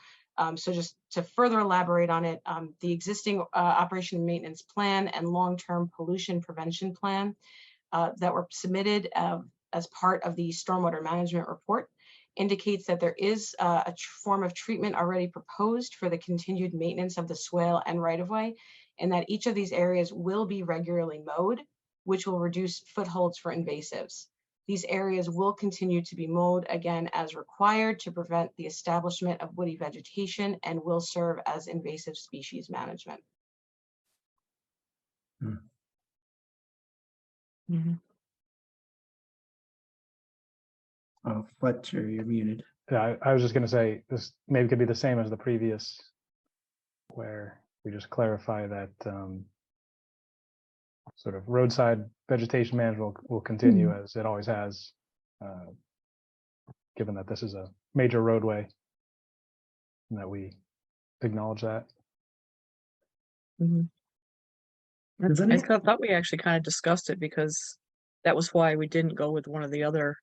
So just to further elaborate on it, the existing operation and maintenance plan and long-term pollution prevention plan that were submitted as part of the stormwater management report indicates that there is a form of treatment already proposed for the continued maintenance of the swale and right-of-way, and that each of these areas will be regularly mowed, which will reduce footholds for invasives. These areas will continue to be mowed again as required to prevent the establishment of woody vegetation and will serve as invasive species management. Mhm. Oh, Fletcher, you're muted. Yeah, I was just gonna say, this maybe could be the same as the previous, where we just clarify that sort of roadside vegetation management will continue as it always has, given that this is a major roadway, and that we acknowledge that. Mhm. Does I any- thought we actually kind of discussed it because that was why we didn't go with one of the other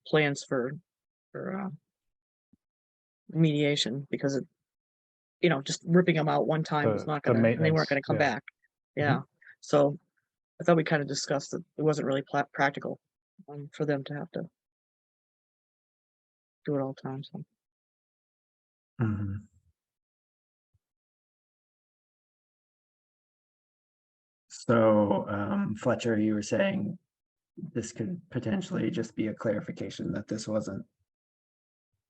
plans for mediation, because it, just ripping them out one time was not The gonna, and they weren't maintenance, gonna come yeah. back. Yeah, so I thought we kind of discussed that it wasn't really practical for them to have to do it all the time, so. Mhm. So, Fletcher, you were saying this could potentially just be a clarification that this wasn't.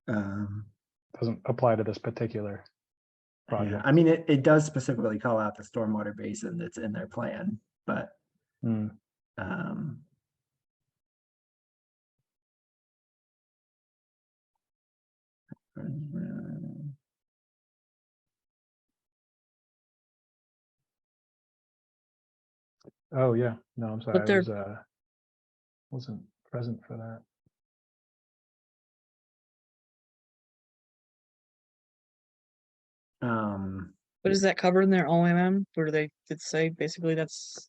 Doesn't apply to this particular Yeah, project. I mean, it does specifically call out the stormwater basin that's in their plan, but Mm. Oh, yeah, no, I'm sorry, But I they're- was wasn't present for that. But is that covered in their OMM, where they did say basically that's,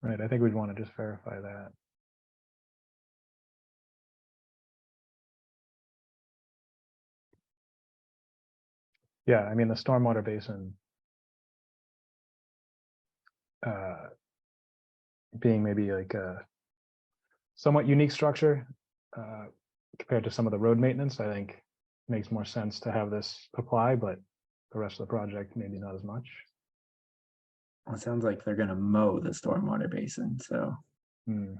Right, I think we'd want to just verify that. Yeah, I mean, the stormwater basin being maybe like a somewhat unique structure compared to some of the road maintenance, I think makes more sense to have this apply, but the rest of the project, maybe not as much. Well, it sounds like they're gonna mow the stormwater basin, so. Hmm.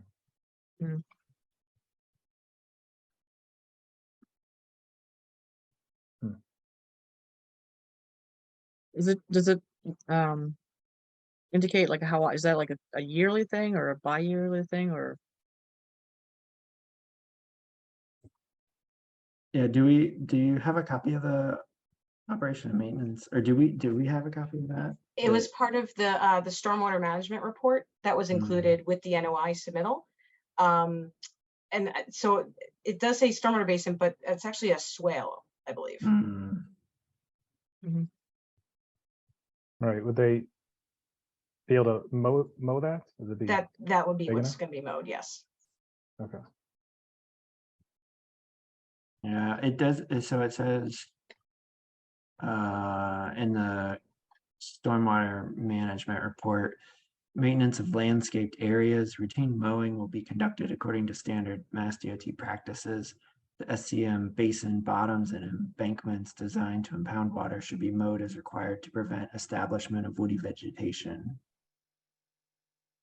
does it indicate like how, is that like a yearly thing or a bi-yearly thing, or? Yeah, do you have a copy of the operation and maintenance, or do we have a copy of that? It was part of the stormwater management report that was included with the NOI submittal. And so it does say stormwater basin, but it's actually a swale, I believe. Right, would they be able to mow that? Would it be That would be big what's enough? going to be mowed, yes. Okay. Yeah, it does. So it says in the stormwater management report, maintenance of landscaped areas, routine mowing will be conducted according to standard Mass DOT practices. The SCM basin bottoms and embankments designed to impound water should be mowed as required to prevent establishment of woody vegetation.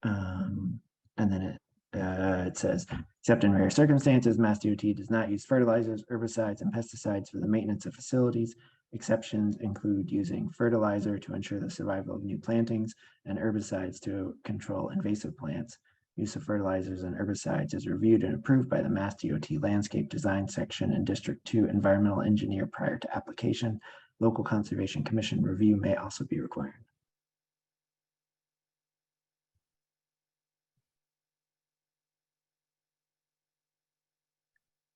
And then it says, except in rare circumstances, Mass DOT does not use fertilizers, herbicides, and pesticides for the maintenance of facilities. Exceptions include using fertilizer to ensure the survival of new plantings and herbicides to control invasive plants. Use of fertilizers and herbicides is reviewed and approved by the Mass DOT Landscape Design Section and District 2 Environmental Engineer prior to application. Local Conservation Commission review may also be required.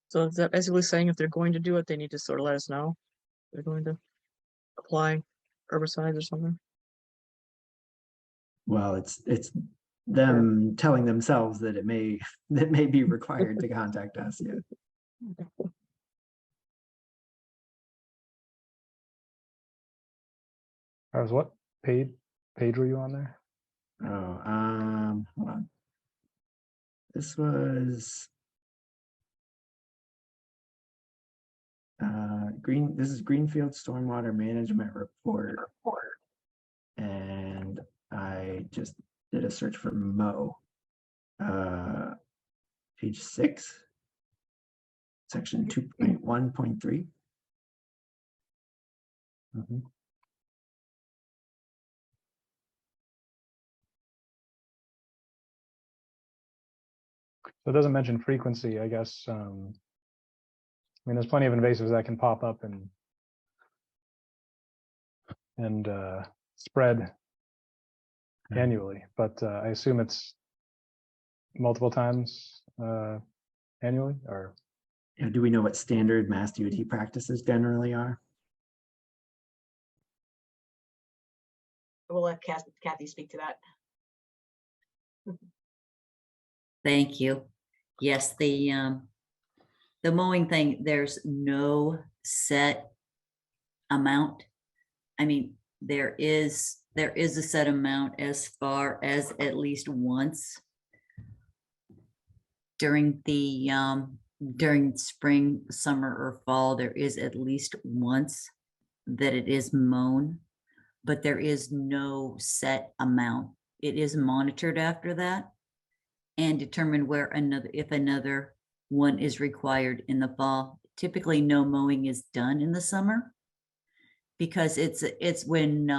So is that basically saying if they're going to do it, they need to sort of let us know they're going to apply herbicides or something? Well, it's them telling themselves that it may be required to contact us. Yeah. What page were you on there? Oh, hold on. This was This is Greenfield Stormwater Management Report. And I just did a search for Mo. Page 6, section 2.1.3. So it doesn't mention frequency, I guess. I mean, there's plenty of invasives that can pop up and spread annually, but I assume it's multiple times annually, or Do we know what standard Mass DOT practices generally are? We'll let Kathy speak to that. Thank you. Yes, the mowing thing, there's no set amount. I mean, there is a set amount as far as at least once during the during spring, summer, or fall, there is at least once that it is mown, but there is no set amount. It is monitored after that and determined where if another one is required in the fall. Typically, no mowing is done in the summer because it's when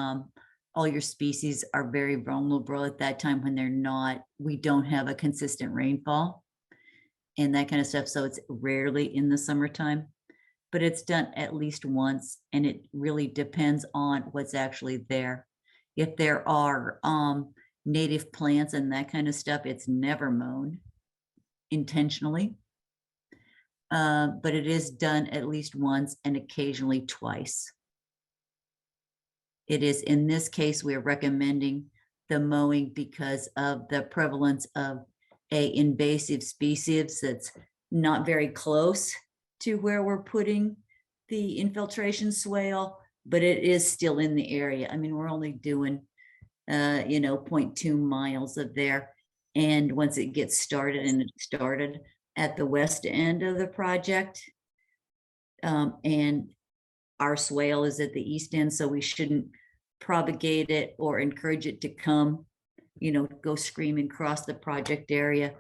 all your species are very vulnerable at that time, when we don't have a consistent rainfall and that kind of stuff. So it's rarely in the summertime, but it's done at least once, and it really depends on what's actually there. If there are native plants and that kind of stuff, it's never mown intentionally. But it is done at least once and occasionally twice. It is, in this case, we're recommending the mowing because of the prevalence of an invasive species that's not very close to where we're putting the infiltration swale, but it is still in the area. I mean, we're only doing 0.2 miles of there. And once it gets started, and it started at the west end of the project, and our swale is at the east end, so we shouldn't propagate it or encourage it to come, go screaming across the project area.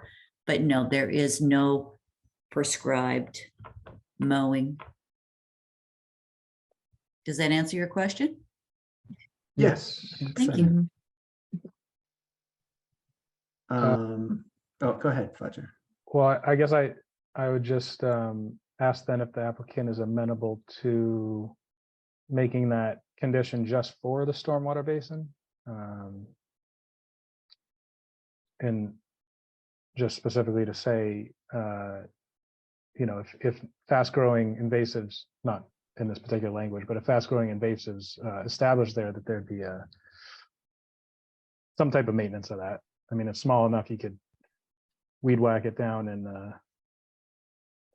But no, there is no prescribed mowing. Does that answer your question? Yes. Thank you. Oh, go ahead, Fletcher. well, I guess I would just ask then if the applicant is amenable to making that condition just for the stormwater basin. And just specifically to say, if fast-growing invasives, not in this particular language, but if fast-growing invasives established there, that there'd be some type of maintenance of that. I mean, it's small enough you could weed whack it down in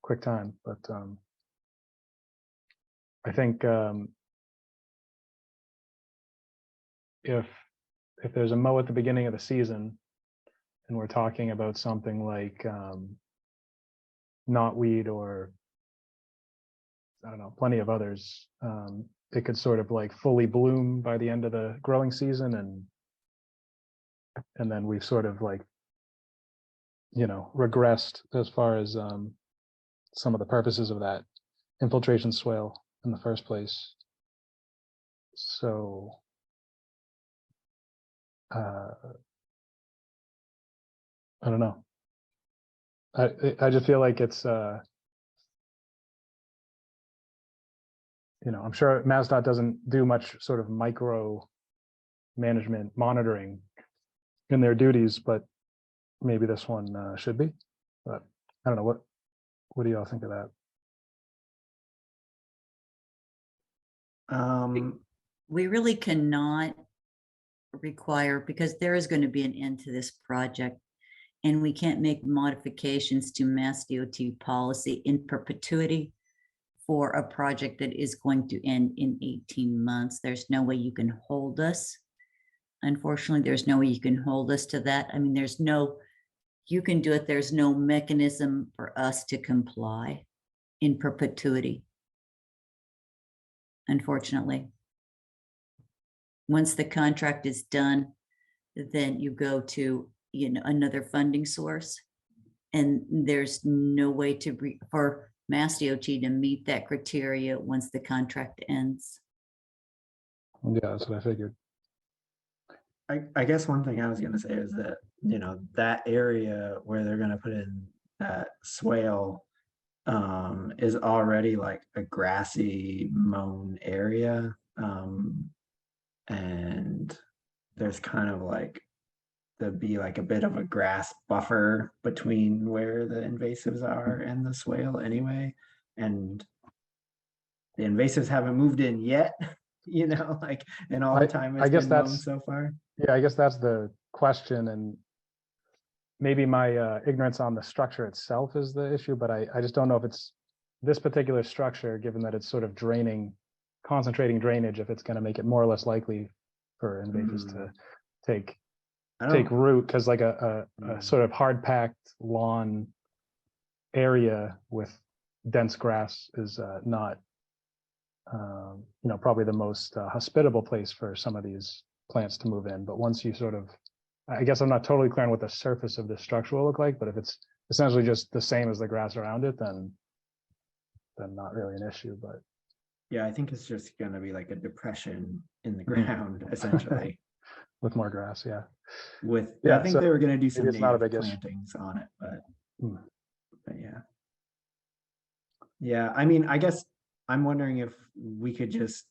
quick time, but I think if there's a mow at the beginning of the season, and we're talking about something like knotweed or I don't know, plenty of others, it could sort of like fully bloom by the end of the growing season, and then we've sort of like regressed as far as some of the purposes of that infiltration swale in the first place. So I don't know. I just feel like it's I'm sure MassDOT doesn't do much sort of micro management monitoring in their duties, but maybe this one should be. But I don't know, what do y'all think of that? We really cannot require, because there is going to be an end to this project, and we can't make modifications to Mass DOT policy in perpetuity for a project that is going to end in 18 months. There's no way you can hold us. Unfortunately, there's no way you can hold us to that. I mean, you can do it. There's no mechanism for us to comply in perpetuity. unfortunately. Once the contract is done, then you go to, another funding source. And there's no way for Mass DOT to meet that criteria once the contract ends. Yeah, that's what I figured. I guess one thing I was gonna say is that, that area where they're gonna put in that swale is already like a grassy mown area. And there's kind of like, there'd be like a bit of a grass buffer between where the invasives are and the swale anyway. And the invasives haven't moved in yet, like, and all the time I it's guess been mown that's- so far. Yeah, I guess that's the question, and maybe my ignorance on the structure itself is the issue, but I just don't know if it's this particular structure, given that it's sort of concentrating drainage, if it's going to make it more or less likely for invasives to take root, because like a sort of hard packed lawn area with dense grass is not probably the most hospitable place for some of these plants to move in. But once you sort of, I guess I'm not totally clear on what the surface of the structure will look like, but if it's essentially just the same as the grass around it, then not really an issue. But yeah, I think it's just going to be like a depression in the ground, essentially. with more grass, yeah. I think so they were going to do some maybe it's not a native big issue. plantings on it, but Hmm. yeah. I mean, I guess I'm wondering if we could just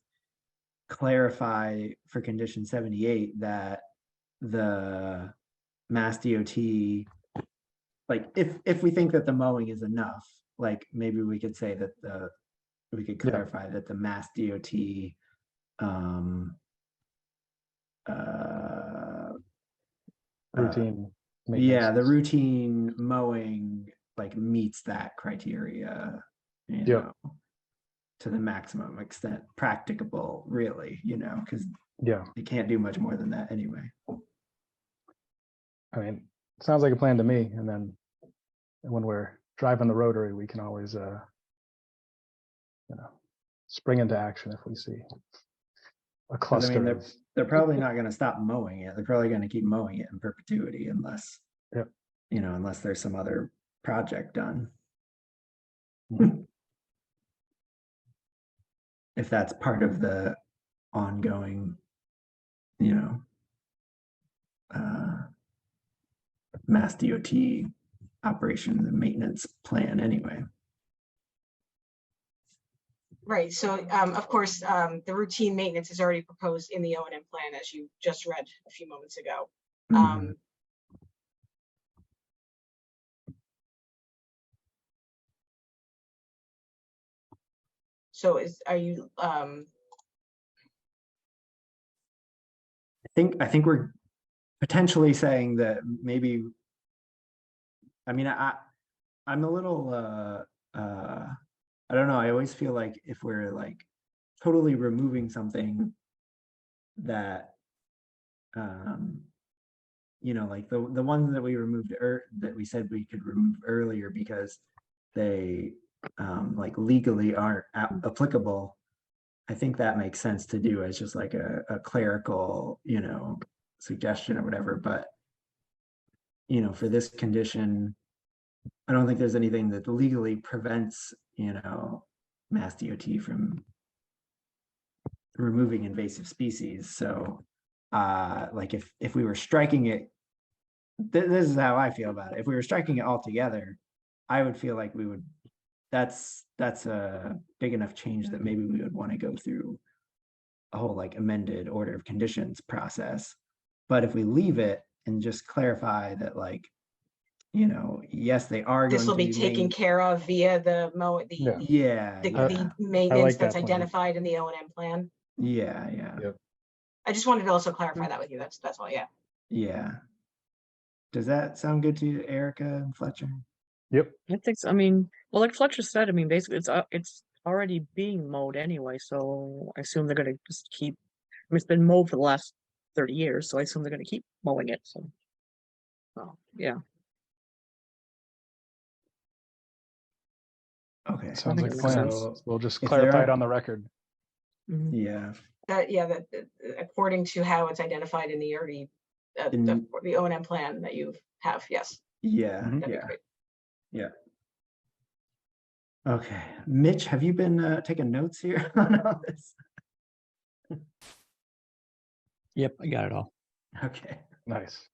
clarify for condition 78 that the Mass DOT, like if we think that the mowing is enough, like maybe we could say that we could clarify that the Mass DOT Routine yeah, the maintenance. routine mowing like meets that criteria, to the maximum extent practicable, really, because Yeah, you can't do much more than that anyway. I mean, sounds like a plan to me. And then when we're driving the rotary, we can always spring into action if we see a 'Cause, I mean, cluster of they're probably not going to stop mowing it. They're probably going to keep mowing it in perpetuity unless, Yep. Unless there's some other project done. If that's part of the ongoing, Mass DOT operations and maintenance plan anyway. Right, so of course, the routine maintenance is already proposed in the O&M plan, as you just read a few moments ago. Mhm. So are you, I think we're potentially saying that maybe, I mean, I'm a little, I don't know. I always feel like if we're like totally removing something that, like the ones that we removed that we said we could remove earlier because they like legally aren't applicable. I think that makes sense to do as just like a clerical, suggestion or whatever. But, for this condition, I don't think there's anything that legally prevents, Mass DOT from removing invasive species. So, like if we were striking it, this is how I feel about it. If we were striking it all together, I would feel like we would. That's a big enough change that maybe we would want to go through a whole like amended order of conditions process. But if we leave it and just clarify that, like, yes, they are this will going be to taken care of via the Yeah, the maintenance like that that's plan. identified in the O&M plan. yeah. Yep. I just wanted to also clarify that with you. That's all, yeah. Yeah. Does that sound good to you, Erica and Fletcher? Yep. I think so. I mean, well, like Fletcher said, I mean, basically it's already being mowed anyway, so I assume they're gonna just keep. I mean, it's been mowed for the last 30 years, so I assume they're gonna keep mowing it. So, yeah. Okay. Sounds I like a think it plan. makes So We'll just if there clarify it aren't- on the record. Mhm. Yeah. Yeah, that according to how it's identified in the already, the O&M plan that you have, yes. Yeah, Mhm. That'd be yeah, great. yeah. Okay, Mitch, have you been taking notes here on all this? Yep, I got it all. Okay, Nice.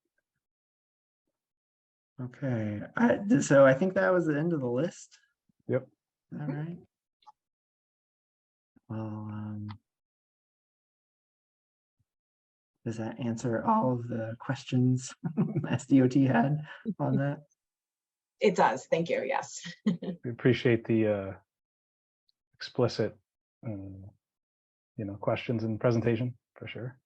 okay. So I think that was the end of the list. Yep. All right. Well, does that answer all of the questions SDOT had on that? It does, thank you, yes. We appreciate the explicit, questions and presentation for sure.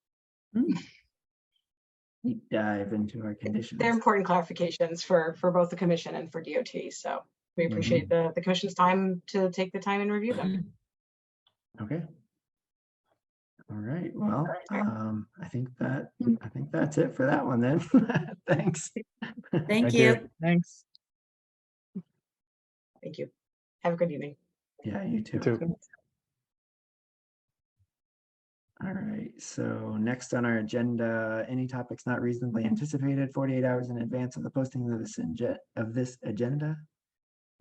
Deep dive into our conditions. They're important clarifications for both the commission and for DOT, so we appreciate the commission's time to take the time and review them. Okay. All right, well, I think that's it for that one then. Thanks. Thank you. Thanks. Thank you. Have a good evening. Yeah, you too. You too. All right, so next on our agenda, any topics not reasonably anticipated 48 hours in advance of the posting of this agenda.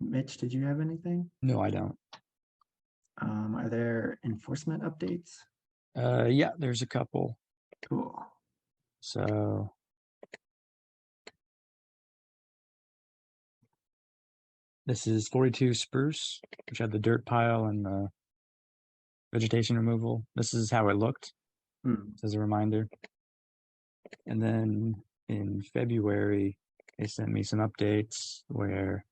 Mitch, did you have anything? No, I don't. Are there enforcement updates? Yeah, there's a couple. Cool. So this is 42 Spruce, which had the dirt pile and the vegetation removal. This is how it looked, as a reminder. And then in February, they sent me some updates where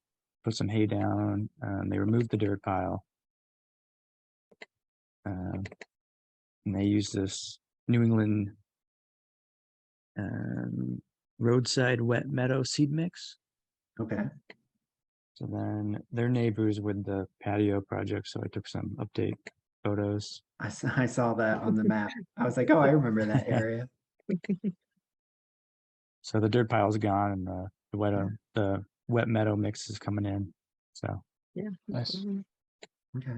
put some hay down. They removed the dirt pile. And they used this New England roadside wet meadow seed mix. Okay. So then they're neighbors with the patio project. So I took some update photos. I saw that on the map. I was like, oh, I remember that area. So the dirt pile's gone and the wet meadow mix is coming in. So Yeah. Nice. Okay.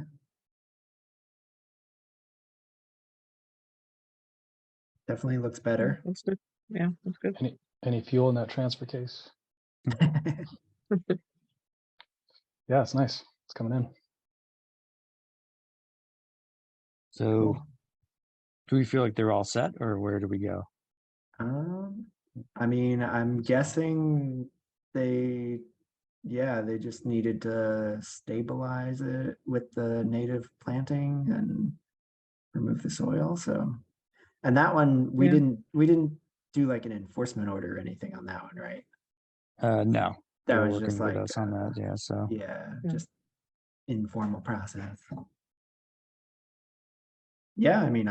Definitely looks better. That's good. Yeah, that's good. Any fuel in that transfer case? Yeah, it's nice. It's coming in. So Cool. do we feel like they're all set or where do we go? I mean, I'm guessing they just needed to stabilize it with the native planting and remove the soil. So, and that one we Yeah. didn't do like an enforcement order or anything on that one, right? No, That they're was working just with like us on that. Yeah. So yeah, Yeah. just informal process. Yeah, I mean,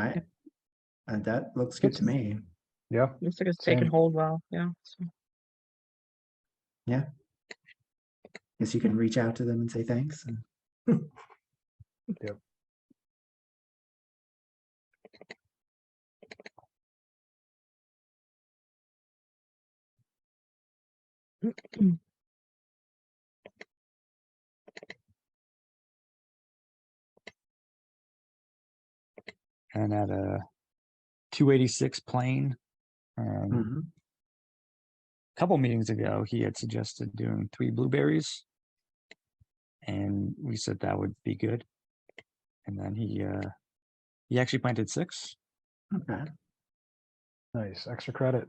that looks good to me. Yeah. Looks like it's taken Same. hold well. Yeah. So, Yeah. Guess you can reach out to them and say thanks. Yep. and at a 286 Plain, Mhm. a couple meetings ago, he had suggested doing 3 blueberries, and we said that would be good. And then he actually planted 6. Okay. Nice. Extra credit.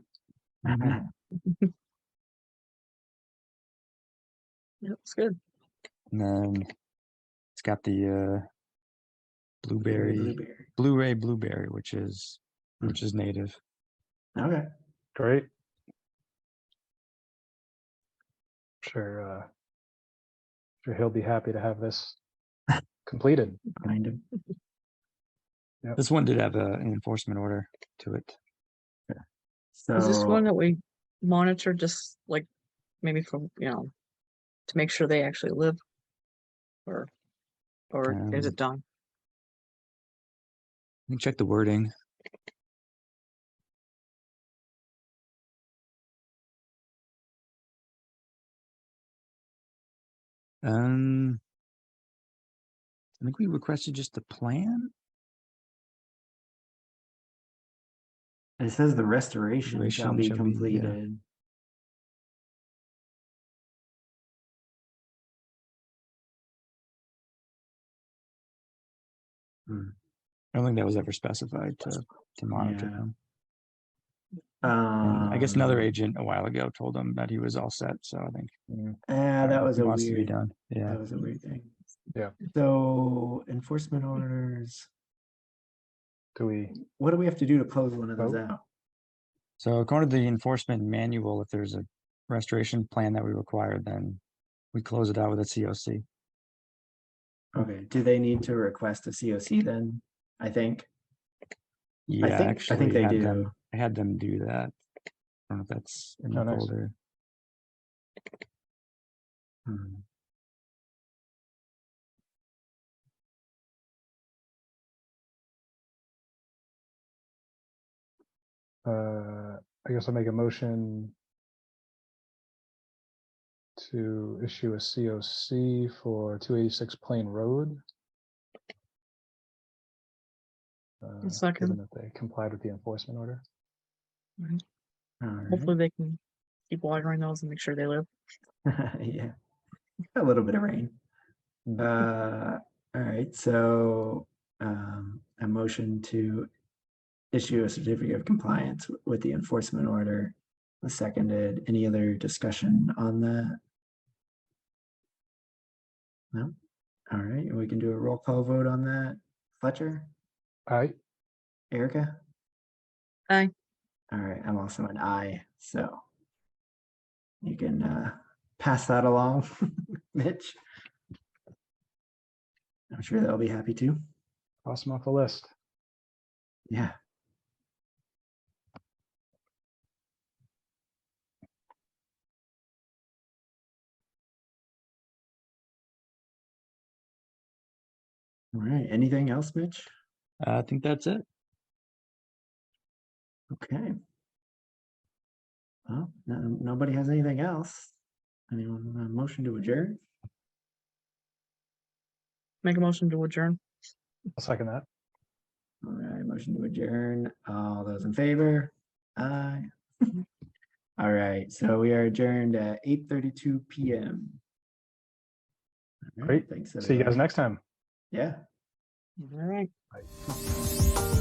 Mhm. yeah, it's good. And then it's got the blueberry, blueberry, which is native. Okay. Great. Sure he'll be happy to have this completed. Kind of. Yep. This one did have an enforcement order to it. So Is this one that we monitor just like maybe from, to make sure they actually live? Or is it done? Let me check the wording. I think we requested just the plan. And it says the restoration shall Restoration be shall be, yeah. completed. I don't think that was ever specified to monitor Yeah. them. And I guess another Um, agent a while ago told him that he was all set, so I think that was he a wants to be weird, done. Yeah. that was a weird thing. Yeah. So enforcement orders, Do we, what do we have to do to close one of those Vote? out? So according to the enforcement manual, if there's a restoration plan that we require, then we close it out with a COC. Okay, do they need to request a COC then? I think. Yeah, think actually, they had do. them. I had them do that. I don't know if that's in the Oh, nice. folder. Hmm. I guess I'll make a motion to issue a COC for 286 Plain Road. Second. Given that they complied with the enforcement order. All right. Hopefully they can keep watering those and make sure they live. Yeah, a little bit of rain. All right, so a motion to issue a certificate of compliance with the enforcement order was seconded. Any other discussion on that? No? All right, we can do a roll call vote on that. Fletcher, Aye. Erica? Aye. All right, I'm also an aye, so you can pass that along, Mitch. I'm sure they'll be happy too. Cross them off the list. Yeah. All right, anything else, Mitch? I think that's it. Okay. Well, nobody has anything else. Anyone motion to adjourn? Make a motion to adjourn. I'll second that. All right, motion to adjourn. All those in favor? Aye. All right, so we are adjourned at 8:32 p.m. All right, Great. thanks. See you guys everybody. next time. Yeah. All right. Bye.